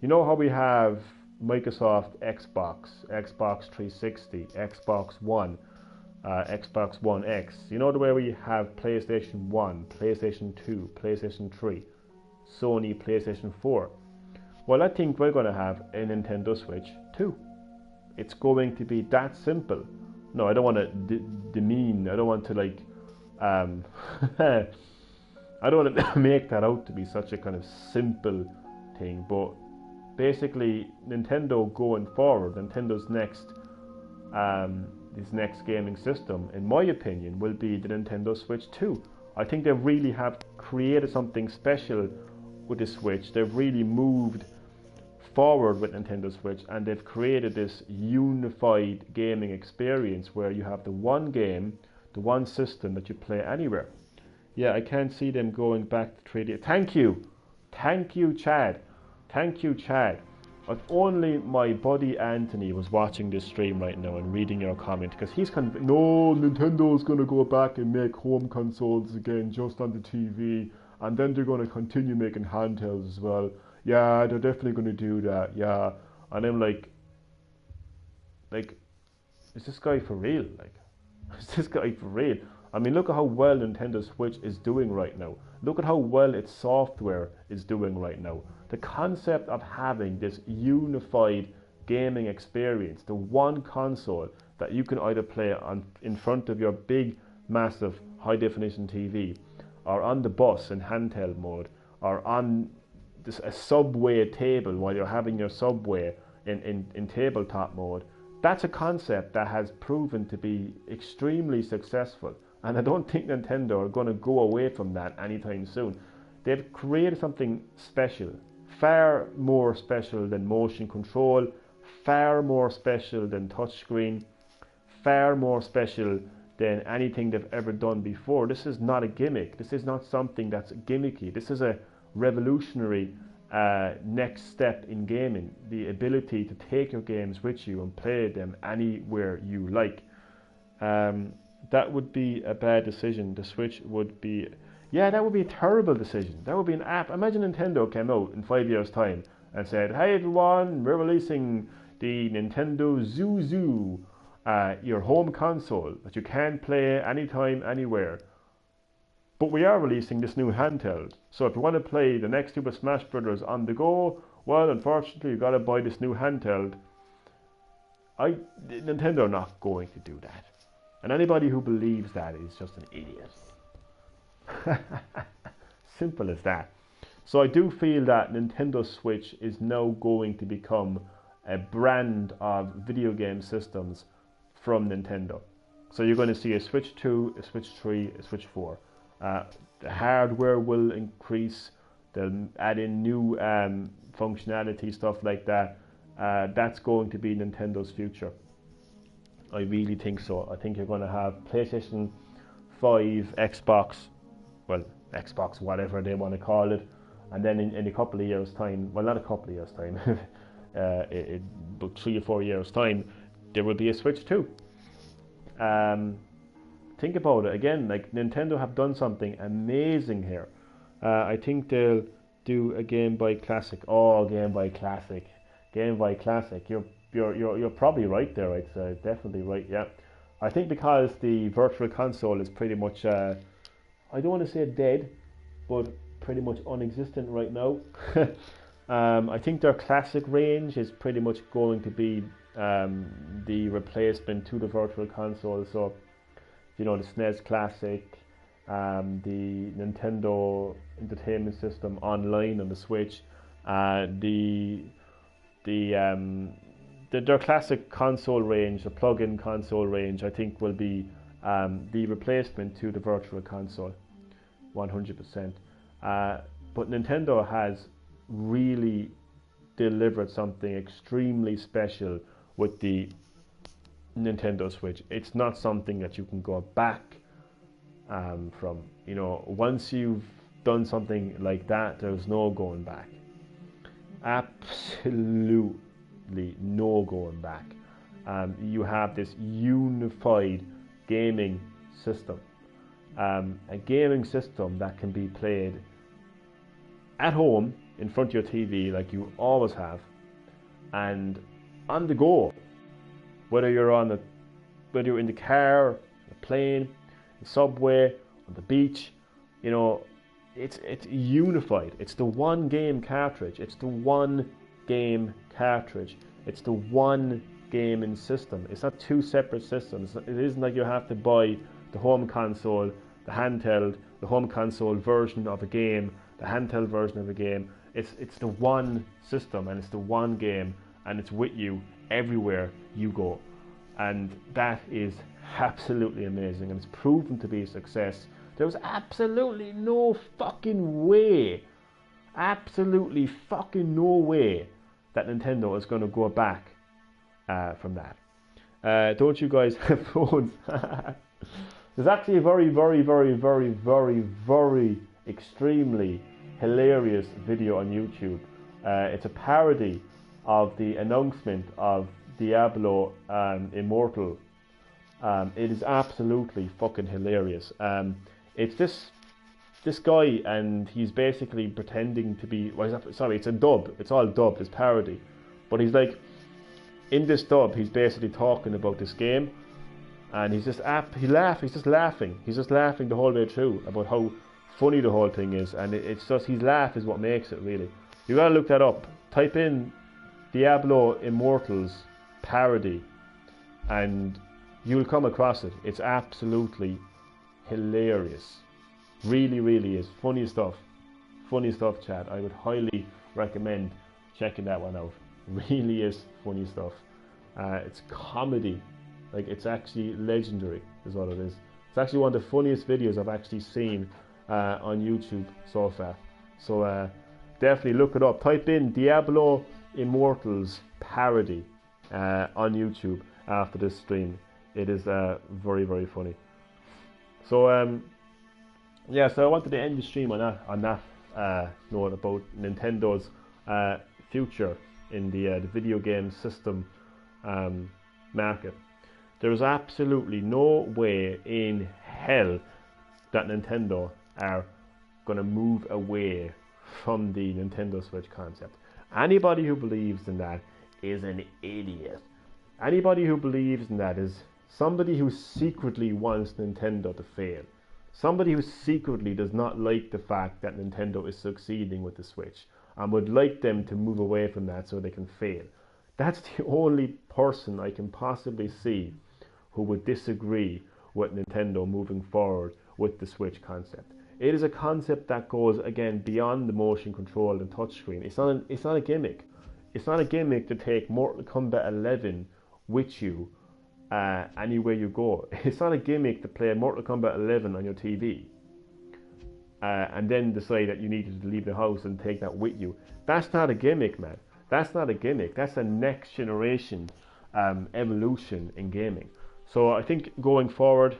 You know how we have Microsoft Xbox, Xbox 360, Xbox One, Xbox One X. You know the way we have PlayStation 1, PlayStation 2, PlayStation 3, Sony PlayStation 4. Well, I think we're going to have a Nintendo Switch 2. It's going to be that simple. No, I don't want to demean, I don't want to like I don't want to make that out to be such a kind of simple thing, but basically Nintendo going forward, Nintendo's next this next gaming system, in my opinion, will be the Nintendo Switch 2. I think they really have created something special with the Switch. They've really moved forward with Nintendo Switch, and they've created this unified gaming experience where you have the one game, the one system that you play anywhere. Yeah, I can't see them going back to 3D. Thank you, Chad. Thank you, Chad. If only my buddy Anthony was watching this stream right now and reading your comment, because he's no, Nintendo's going to go back and make home consoles again just on the TV, and then they're going to continue making handhelds as well. Yeah, they're definitely going to do that, yeah. And I'm like, is this guy for real? Is this guy for real? I mean, look at how well Nintendo Switch is doing right now. Look at how well its software is doing right now. The concept of having this unified gaming experience, the one console that you can either play on in front of your big, massive, high-definition TV, or on the bus in handheld mode, or on a subway table while you're having your subway in tabletop mode. That's a concept that has proven to be extremely successful, and I don't think Nintendo are going to go away from that anytime soon. They've created something special, far more special than motion control, far more special than touchscreen, far more special than anything they've ever done before. This is not a gimmick. This is not something that's gimmicky. This is a revolutionary next step in gaming. The ability to take your games with you and play them anywhere you like. That would be a bad decision. The Switch would be... Yeah, that would be a terrible decision. That would be an app. Imagine Nintendo came out in 5 years' time and said, hey everyone, we're releasing the Nintendo Zuzu, your home console that you can play anytime, anywhere. But we are releasing this new handheld. So if you want to play the next Super Smash Bros. On the go, well, unfortunately, you've got to buy this new handheld. Nintendo are not going to do that. And anybody who believes that is just an idiot. Simple as that. So I do feel that Nintendo Switch is now going to become a brand of video game systems from Nintendo. So you're going to see a Switch 2, a Switch 3, a Switch 4. The hardware will increase. They'll add in new functionality, stuff like that. That's going to be Nintendo's future. I really think so. I think you're going to have PlayStation 5, Xbox, whatever they want to call it, and then in a couple of years' time, well, not a couple of years' time, but 3 or 4 years' time, there will be a Switch 2. Think about it again. Like, Nintendo have done something amazing here. I think they'll do a Game Boy Classic. Oh, Game Boy Classic. You're probably right there. I'd say definitely right. Yeah, I think because the Virtual Console is pretty much I don't want to say dead, but pretty much non-existent right now. I think their Classic range is pretty much going to be the replacement to the Virtual Console. So, you know, the SNES Classic, the Nintendo Entertainment System Online on the Switch, their Classic console range, the plug-in console range, I think will be the replacement to the Virtual Console, 100%. But Nintendo has really delivered something extremely special with the Nintendo Switch. It's not something that you can go back from. You know, once you've done something like that, there's no going back. Absolutely no going back. You have this unified gaming system, a gaming system that can be played at home in front of your TV like you always have, and on the go, whether you're in the car, the plane, the subway, on the beach. You know, it's unified. It's the one game cartridge. It's the one game cartridge. It's the one gaming system. It's not two separate systems. It isn't like you have to buy the home console, the handheld, the home console version of a game, the handheld version of a game. It's the one system, and it's the one game, and it's with you everywhere you go. And that is absolutely amazing, and it's proven to be a success. There was absolutely no fucking way, absolutely fucking no way that Nintendo is going to go back from that. Don't you guys have phones? There's actually a very, very, very, very, very, very extremely hilarious video on YouTube. It's a parody of the announcement of Diablo Immortal. It is absolutely fucking hilarious. It's this guy, and he's basically pretending to be, it's a dub, it's all dubbed, it's parody, but he's like, in this dub, he's basically talking about this game, and he's just laughing the whole way through about how funny the whole thing is, and it's just, his laugh is what makes it, really. You gotta look that up. Type in Diablo Immortals parody, and you'll come across it. It's absolutely hilarious. Really, really is. Funny stuff, Chad. I would highly recommend checking that one out. Really is funny stuff. It's comedy. Like, it's actually legendary is what it is. It's actually one of the funniest videos I've actually seen on YouTube so far. So definitely look it up. Type in Diablo Immortals parody on YouTube after this stream. It is very, very funny. So yeah, so I wanted to end the stream on that note about Nintendo's future in the video game system market. There is absolutely no way in hell that Nintendo are going to move away from the Nintendo Switch concept. Anybody who believes in that is an idiot. Anybody who believes in that is somebody who secretly wants Nintendo to fail. Somebody who secretly does not like the fact that Nintendo is succeeding with the Switch and would like them to move away from that so they can fail. That's the only person I can possibly see who would disagree with Nintendo moving forward with the Switch concept. It is a concept that goes, again, beyond the motion control and touchscreen. It's not a gimmick. It's not a gimmick to take Mortal Kombat 11 with you anywhere you go. It's not a gimmick to play Mortal Kombat 11 on your TV and then decide that you needed to leave the house and take that with you. That's not a gimmick, man. That's not a gimmick. That's a next generation evolution in gaming. So I think going forward,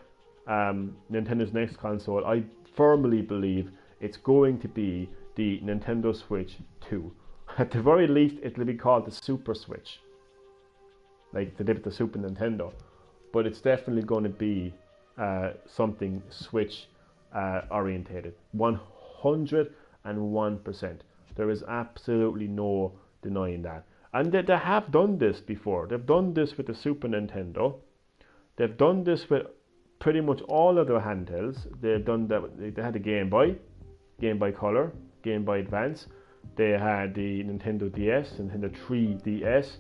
Nintendo's next console, I firmly believe it's going to be the Nintendo Switch 2. At the very least, it'll be called the Super Switch, like they did with the Super Nintendo. But it's definitely going to be something Switch orientated. 101%. There is absolutely no denying that. And they have done this before. They've done this with the Super Nintendo. They've done this with pretty much all of their handhelds. They've done that. They had the Game Boy Color, Game Boy Advance. They had the Nintendo DS, Nintendo 3DS.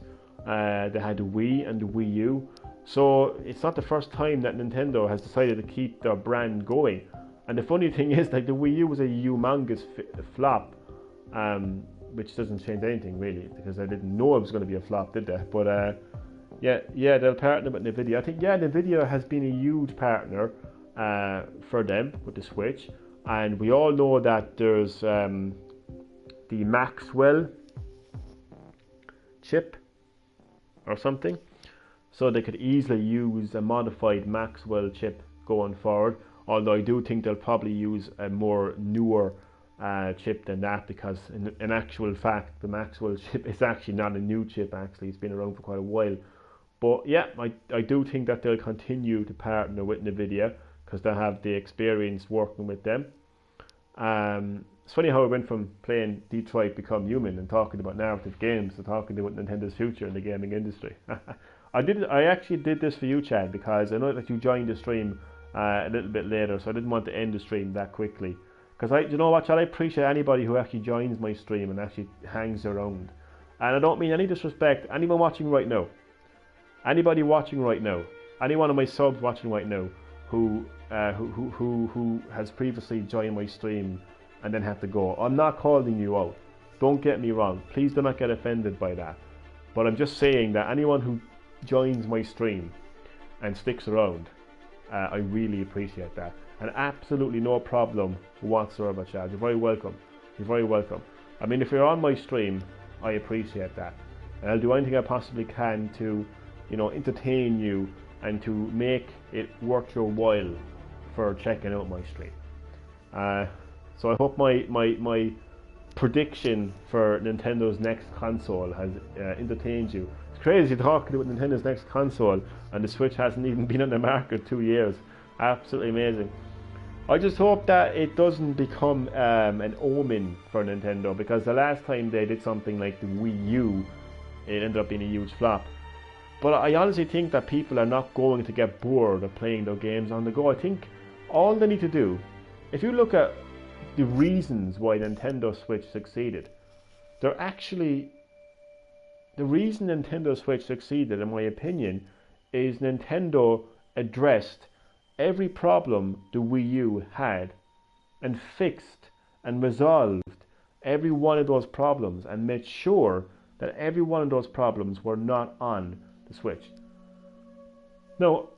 They had the Wii and the Wii U. So it's not the first time that Nintendo has decided to keep their brand going. And the funny thing is, like, the Wii U was a humongous flop, which doesn't change anything really, because I didn't know it was going to be a flop, did they? But yeah, they'll partner with Nvidia. I think Nvidia has been a huge partner for them with the Switch, and we all know that there's the Maxwell chip or something, so they could easily use a modified Maxwell chip going forward. Although I do think they'll probably use a more newer chip than that, because in actual fact the Maxwell chip is actually not a new chip. Actually, it's been around for quite a while. But yeah, I do think that they'll continue to partner with Nvidia because they have the experience working with them. It's funny how I went from playing Detroit Become Human and talking about narrative games to talking about Nintendo's future in the gaming industry. I actually did this for you, Chad, because I know that you joined the stream a little bit later, so I didn't want to end the stream that quickly. Because you know what, Chad, I appreciate anybody who actually joins my stream and actually hangs around. And I don't mean any disrespect. Anyone watching right now, anybody watching right now, any one of my subs watching right now who has previously joined my stream and then have to go, I'm not calling you out. Don't get me wrong. Please do not get offended by that. But I'm just saying that anyone who joins my stream and sticks around, I really appreciate that. And absolutely no problem whatsoever, Chad. You're very welcome. You're very welcome. I mean, if you're on my stream I appreciate that. And I'll do anything I possibly can to, entertain you and to make it worth your while for checking out my stream. So I hope my prediction for Nintendo's next console has entertained you. It's crazy talking about Nintendo's next console and the Switch hasn't even been on the market 2 years. Absolutely amazing. I just hope that it doesn't become an omen for Nintendo, because the last time they did something like the Wii U, it ended up being a huge flop. But I honestly think that people are not going to get bored of playing their games on the go. I think all they need to do, if you look at the reasons why Nintendo Switch succeeded, the reason Nintendo Switch succeeded, in my opinion, is Nintendo addressed every problem the Wii U had and fixed and resolved every one of those problems and made sure that every one of those problems were not on the Switch. Now,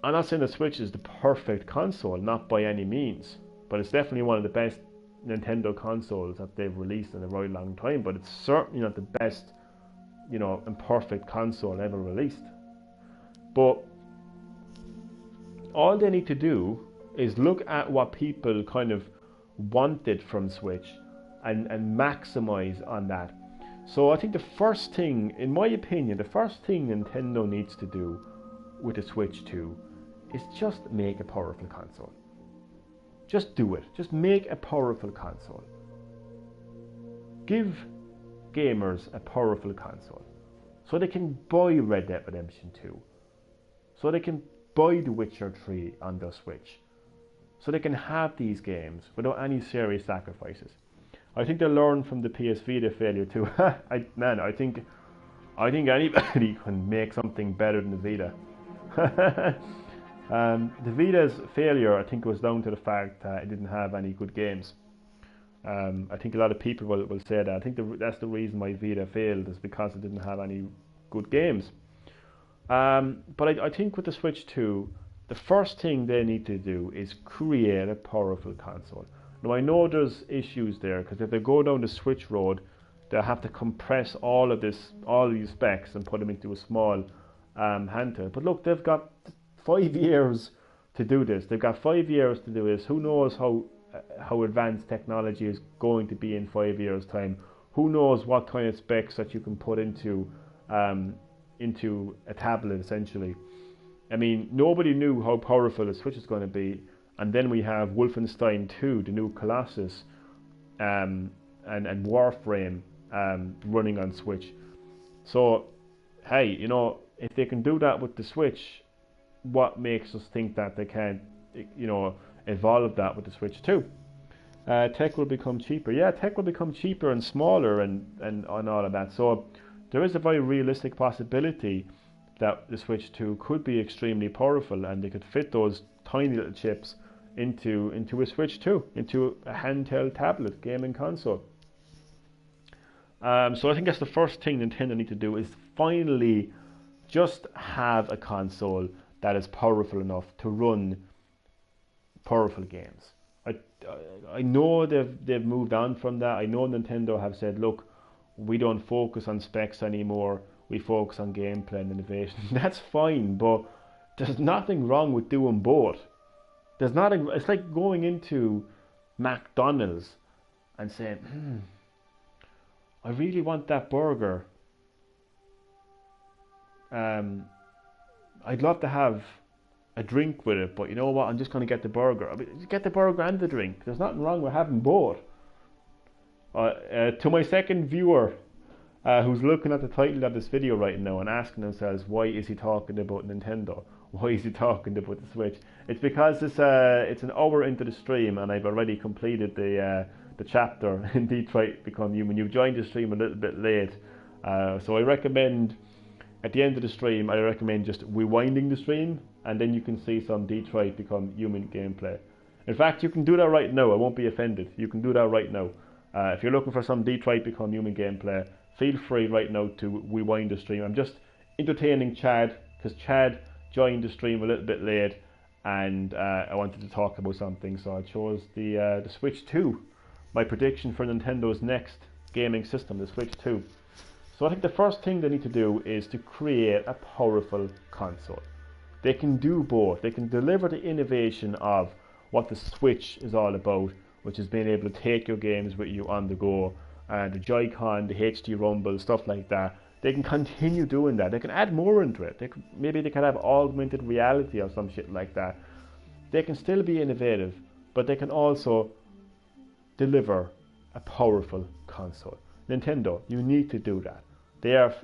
I'm not saying the Switch is the perfect console, not by any means, but it's definitely one of the best Nintendo consoles that they've released in a very long time, but it's certainly not the best, and perfect console ever released. But all they need to do is look at what people kind of wanted from Switch and maximize on that. So I think the first thing, in my opinion, the first thing Nintendo needs to do with the Switch 2 is just make a powerful console. Just do it. Just make a powerful console. Give gamers a powerful console so they can buy Red Dead Redemption 2, so they can buy The Witcher 3 on their Switch, so they can have these games without any serious sacrifices. I think they learned from the PS Vita failure too. I think anybody can make something better than the Vita. The Vita's failure, I think, was down to the fact that it didn't have any good games. I think a lot of people will say that. I think that's the reason why Vita failed, is because it didn't have any good games. But I think with the Switch 2, the first thing they need to do is create a powerful console. Now, I know there's issues there, because if they go down the Switch road, they'll have to compress all these specs and put them into a small handheld. But look, they've got 5 years to do this. They've got 5 years to do this. Who knows how advanced technology is going to be in 5 years' time? Who knows what kind of specs that you can put into a tablet, essentially. I mean, nobody knew how powerful the Switch is going to be, and then we have Wolfenstein 2, the new Colossus, and Warframe running on Switch. So, hey, if they can do that with the Switch, what makes us think that they can't, evolve that with the Switch 2? Tech will become cheaper. Yeah, tech will become cheaper and smaller and all of that. So there is a very realistic possibility that the Switch 2 could be extremely powerful, and they could fit those tiny little chips into a Switch 2, into a handheld tablet gaming console. So I think that's the first thing Nintendo need to do, is finally just have a console that is powerful enough to run powerful games. I know they've moved on from that. I know Nintendo have said, look, we don't focus on specs anymore. We focus on gameplay and innovation. That's fine, but there's nothing wrong with doing both. There's nothing. It's like going into McDonald's and saying, I really want that burger. I'd love to have a drink with it, but you know what? I'm just going to get the burger. I mean, get the burger and the drink. There's nothing wrong with having both. To my second viewer, who's looking at the title of this video right now and asking themselves, why is he talking about Nintendo? Why is he talking about the Switch? It's because it's an hour into the stream and I've already completed the chapter in Detroit Become Human. You've joined the stream a little bit late, so I recommend at the end of the stream, I recommend just rewinding the stream, and then you can see some Detroit Become Human gameplay. In fact, you can do that right now. I won't be offended. You can do that right now. If you're looking for some Detroit Become Human gameplay, feel free right now to rewind the stream. I'm just entertaining Chad, because Chad joined the stream a little bit late, and I wanted to talk about something, so I chose the Switch 2. My prediction for Nintendo's next gaming system, the Switch 2. So I think the first thing they need to do is to create a powerful console. They can do both. They can deliver the innovation of what the Switch is all about, which is being able to take your games with you on the go, and the Joy-Con, the HD Rumble, stuff like that. They can continue doing that. They can add more into it. Maybe they can have augmented reality or some shit like that. They can still be innovative, but they can also deliver a powerful console. Nintendo, you need to do that.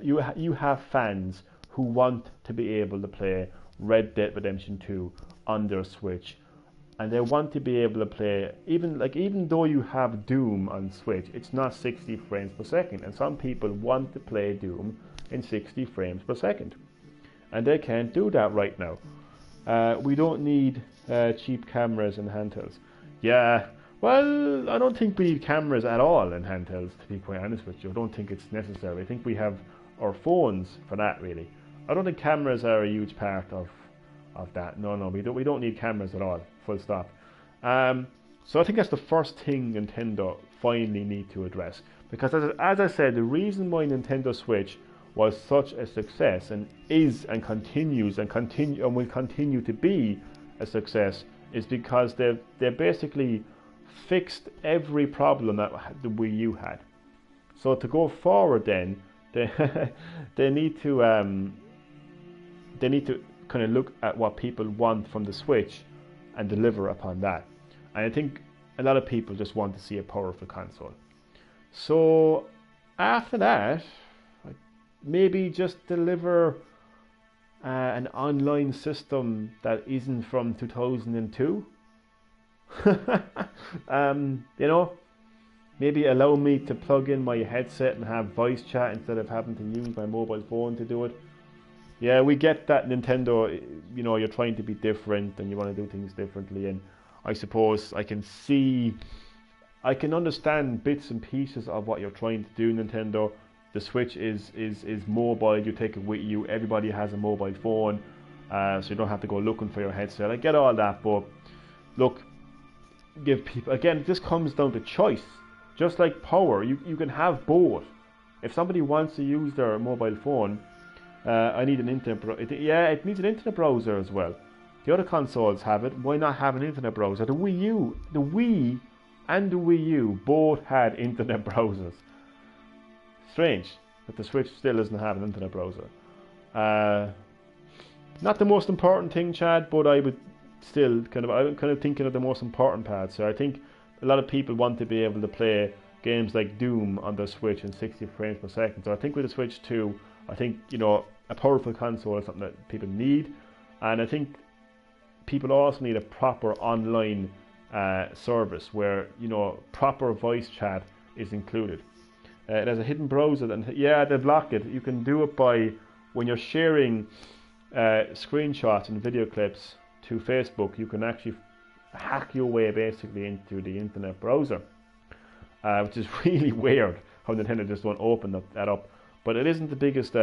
You have fans who want to be able to play Red Dead Redemption 2 on their Switch, and they want to be able to play, even though you have Doom on Switch, it's not 60 frames per second, and some people want to play Doom in 60 frames per second, and they can't do that right now. We don't need cheap cameras and handhelds. Yeah, well, I don't think we need cameras at all in handhelds, to be quite honest with you. I don't think it's necessary. I think we have our phones for that, really. I don't think cameras are a huge part of that. No, we don't need cameras at all, full stop. So I think that's the first thing Nintendo finally need to address. Because as I said, the reason why Nintendo Switch was such a success and is and continues and will continue to be a success is because they basically fixed every problem that the Wii U had. So to go forward, then they need to kind of look at what people want from the Switch and deliver upon that. And I think a lot of people just want to see a powerful console. So after that, maybe just deliver an online system that isn't from 2002. Maybe allow me to plug in my headset and have voice chat instead of having to use my mobile phone to do it. Yeah, we get that, Nintendo, you're trying to be different and you want to do things differently, and I suppose I can understand bits and pieces of what you're trying to do, Nintendo. The Switch is mobile. You take it with you. Everybody has a mobile phone, so you don't have to go looking for your headset. I get all that, but look, give people, again, this comes down to choice. Just like power, you can have both. If somebody wants to use their mobile phone, I need an internet it needs an internet browser as well. The other consoles have it. Why not have an internet browser? The Wii and the Wii U both had internet browsers. Strange that the Switch still doesn't have an internet browser. Not the most important thing, Chad, but I would still I'm kind of thinking of the most important part. So I think a lot of people want to be able to play games like Doom on their Switch in 60 frames per second. So I think with the Switch 2, I think a powerful console is something that people need, and I think people also need a proper online service where proper voice chat is included. It has a hidden browser, and they block it. You can do it by when you're sharing screenshots and video clips to Facebook. You can actually hack your way basically into the internet browser, which is really weird how Nintendo just won't open that up. But it isn't the biggest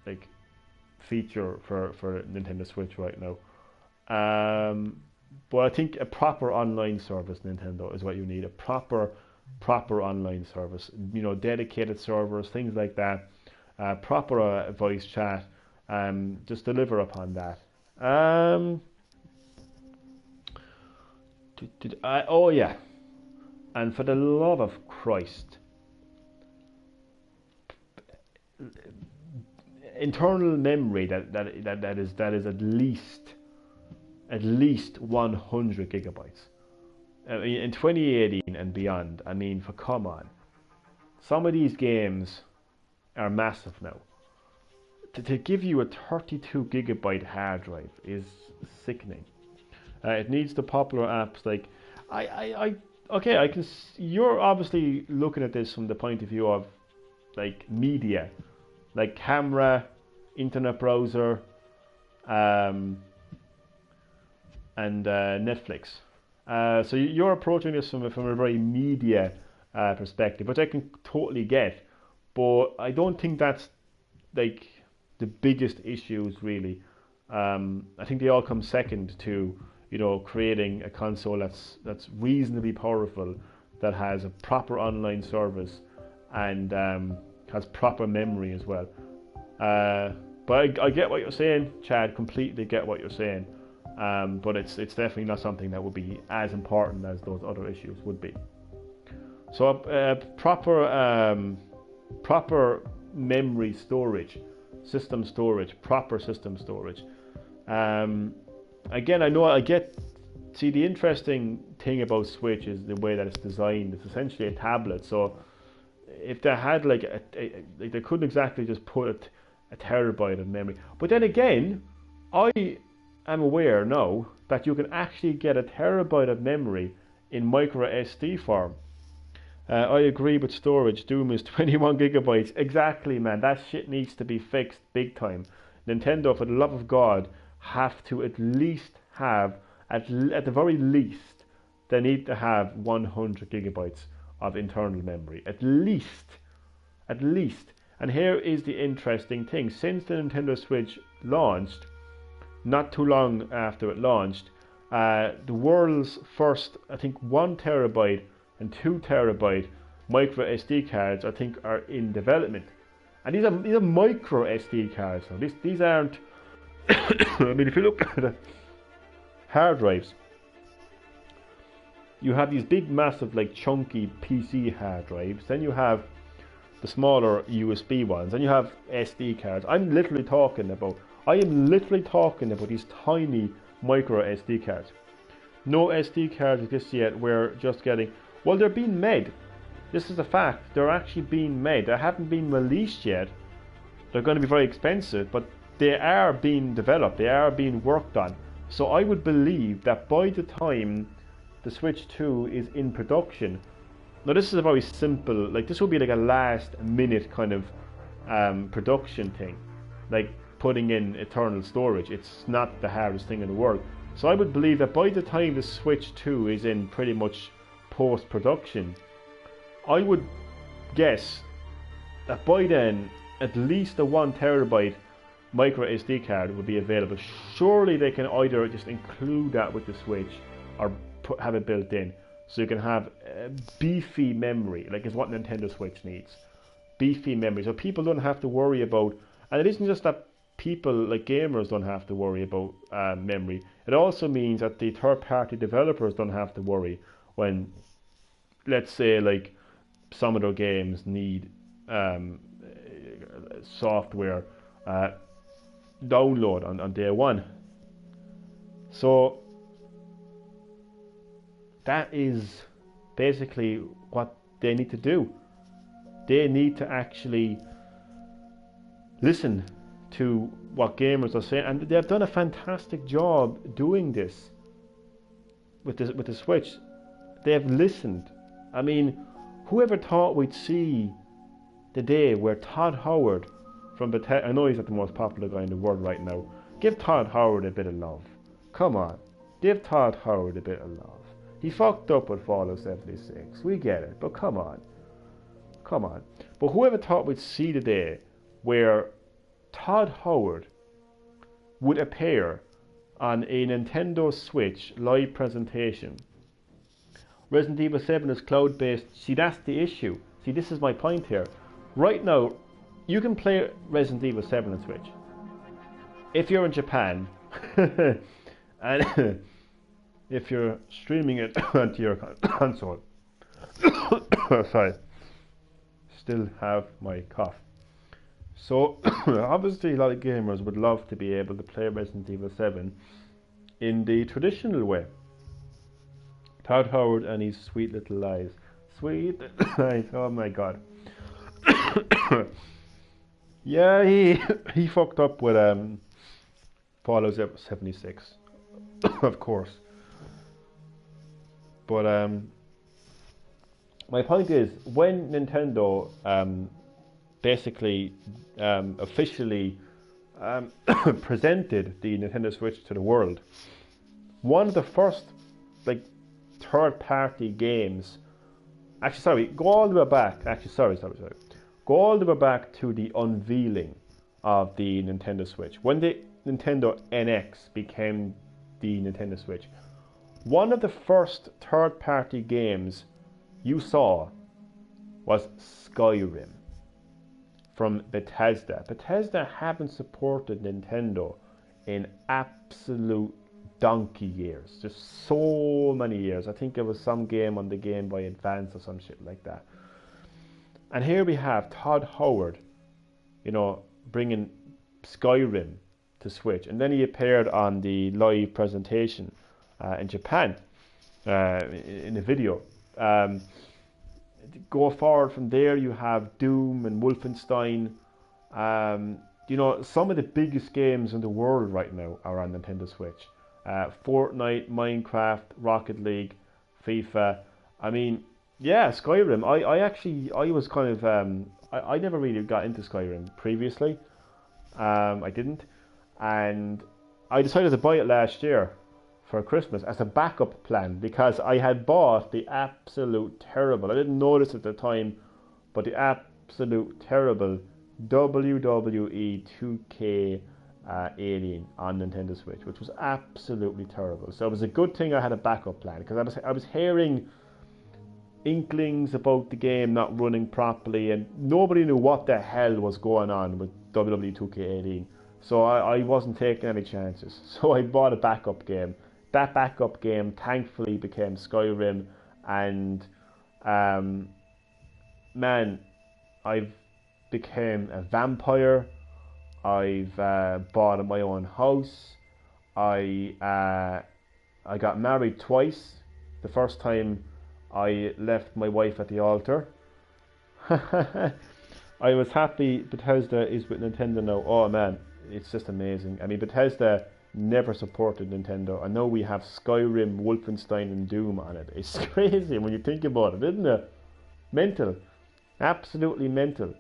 like feature for Nintendo Switch right now. But I think a proper online service, Nintendo, is what you need. A proper online service. Dedicated servers, things like that. Proper voice chat. Just deliver upon that. Oh yeah. And for the love of Christ, internal memory that is at least 100 gigabytes. In 2018 and beyond, come on. Some of these games are massive now. To give you a 32 gigabyte hard drive is sickening. It needs the popular apps like I can. You're obviously looking at this from the point of view of like media, like camera, internet browser, and Netflix. So you're approaching this from a very media perspective, which I can totally get. But I don't think that's like the biggest issues really. I think they all come second to creating a console that's reasonably powerful, that has a proper online service and has proper memory as well. But I get what you're saying, Chad. Completely get what you're saying. But it's definitely not something that would be as important as those other issues would be. So proper memory storage, system storage, proper system storage. Again, I get. See, the interesting thing about Switch is the way that it's designed. It's essentially a tablet. So if they had like they couldn't exactly just put a terabyte of memory. But then again, I am aware now that you can actually get a terabyte of memory in micro SD form. I agree with storage. Doom is 21 gigabytes. Exactly, man. That shit needs to be fixed big time. Nintendo, for the love of God, have to at least have, at the very least, they need to have 100 gigabytes of internal memory. At least. And here is the interesting thing. Since the Nintendo Switch launched, not too long after it launched, the world's first, I think, 1 terabyte and 2 terabyte micro SD cards, I think, are in development. And these are micro SD cards. So these aren't. I mean, if you look at the hard drives, you have these big, massive, like chunky PC hard drives. Then you have the smaller USB ones. Then you have SD cards. I am literally talking about these tiny micro SD cards. No SD cards exist yet. We're just getting. Well, they're being made. This is a fact. They're actually being made. They haven't been released yet. They're going to be very expensive, but they are being developed. They are being worked on. So I would believe that by the time the Switch 2 is in production, now this is a very simple, like this will be like a last minute kind of production thing, like putting in eternal storage. It's not the hardest thing in the world. So I would believe that by the time the Switch 2 is in pretty much post-production, I would guess that by then at least a 1 terabyte micro SD card will be available. Surely they can either just include that with the Switch or have it built in, so you can have beefy memory, like is what Nintendo Switch needs. Beefy memory, so people don't have to worry about, and it isn't just that people like gamers don't have to worry about memory. It also means that the third-party developers don't have to worry when, let's say, like some of their games need software download on day one. So that is basically what they need to do. They need to actually listen to what gamers are saying, and they've done a fantastic job doing this with the Switch. They have listened. I mean, whoever thought we'd see the day where Todd Howard from Bethesda, I know he's not the most popular guy in the world right now, give Todd Howard a bit of love. Come on, give Todd Howard a bit of love. He fucked up with Fallout 76, we get it, but come on. But whoever thought we'd see the day where Todd Howard would appear on a Nintendo Switch live presentation. Resident Evil 7 is cloud-based. See, that's the issue. See, this is my point here. Right now, you can play Resident Evil 7 on Switch. If you're in Japan, and if you're streaming it onto your console. Sorry. Still have my cough. So, obviously a lot of gamers would love to be able to play Resident Evil 7 in the traditional way. Todd Howard and his sweet little lies. Sweet little lies, oh my god. Yeah, he fucked up with Fallout 76, of course. But my point is, when Nintendo basically officially presented the Nintendo Switch to the world, one of the first like third-party games, go all the way back. Go all the way back to the unveiling of the Nintendo Switch. When the Nintendo NX became the Nintendo Switch, one of the first third-party games you saw was Skyrim from Bethesda. Bethesda haven't supported Nintendo in absolute donkey years. Just so many years. I think it was some game on the Game Boy Advance or some shit like that. And here we have Todd Howard, you know, bringing Skyrim to Switch. And then he appeared on the live presentation in Japan in a video. Go forward from there, you have Doom and Wolfenstein. You know, some of the biggest games in the world right now are on Nintendo Switch. Fortnite, Minecraft, Rocket League, FIFA. I mean, yeah, Skyrim. I was kind of I never really got into Skyrim previously. I didn't, and I decided to buy it last year for Christmas as a backup plan because I had bought the absolute terrible, I didn't notice at the time, but the absolute terrible WWE 2K18 on Nintendo Switch, which was absolutely terrible. So it was a good thing I had a backup plan because I was hearing inklings about the game not running properly and nobody knew what the hell was going on with WWE 2K18. So I wasn't taking any chances. So I bought a backup game. That backup game thankfully became Skyrim, and man, I've became a vampire. I've bought my own house. I got married twice. The first time I left my wife at the altar. I was happy Bethesda is with Nintendo now. Oh man, it's just amazing. I mean, Bethesda never supported Nintendo. I know we have Skyrim, Wolfenstein and Doom on it. It's crazy when you think about it, isn't it? Mental. Absolutely mental.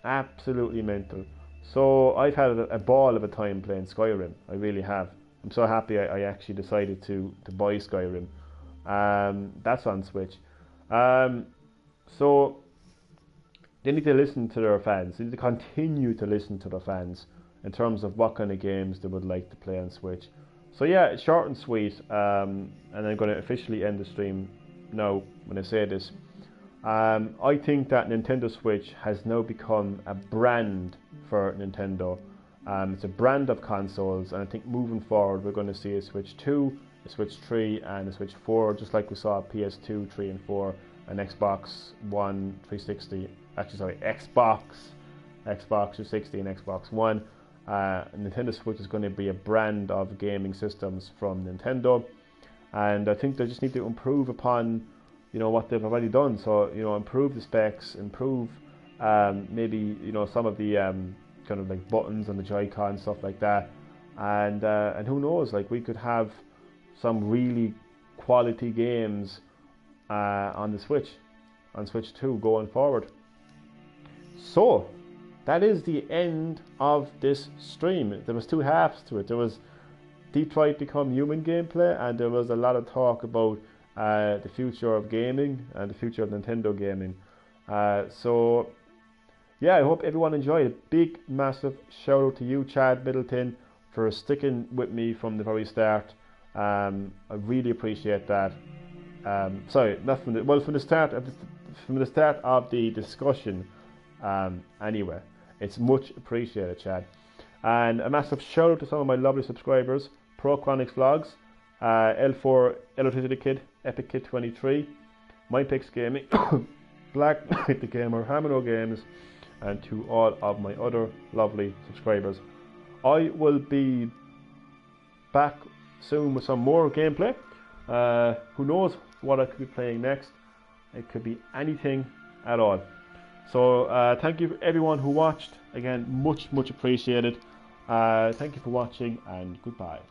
Absolutely mental. So I've had a ball of a time playing Skyrim. I really have. I'm so happy I actually decided to buy Skyrim. That's on Switch. So they need to listen to their fans. They need to continue to listen to their fans in terms of what kind of games they would like to play on Switch. So yeah, it's short and sweet. And I'm going to officially end the stream now when I say this. I think that Nintendo Switch has now become a brand for Nintendo. It's a brand of consoles, and I think moving forward we're going to see a Switch 2, a Switch 3 and a Switch 4, just like we saw PS2, 3 and 4, an Xbox One 360, Xbox 360 and Xbox One. Nintendo Switch is going to be a brand of gaming systems from Nintendo, and I think they just need to improve upon, you know, what they've already done. So, you know, improve the specs, improve maybe, you know, some of the kind of like buttons and the Joy-Con, stuff like that, and who knows, like we could have some really quality games on the Switch, on Switch 2 going forward. So that is the end of this stream. There was two halves to it. There was Detroit Become Human gameplay, and there was a lot of talk about the future of gaming and the future of Nintendo gaming. So yeah, I hope everyone enjoyed. A big massive shout out to you, Chad Middleton, for sticking with me from the very start. I really appreciate that. Sorry, not from the start of the discussion. Anyway, it's much appreciated, Chad. And a massive shout out to some of my lovely subscribers: Pro Chronix Vlogs, L4 L2 to the Kid, Epic Kid 23, MyPix Gaming, Black Knight the Gamer, Hamino Games, and to all of my other lovely subscribers. I will be back soon with some more gameplay. Who knows what I could be playing next? It could be anything at all. So thank you everyone who watched. Again, much appreciated. Thank you for watching, and goodbye.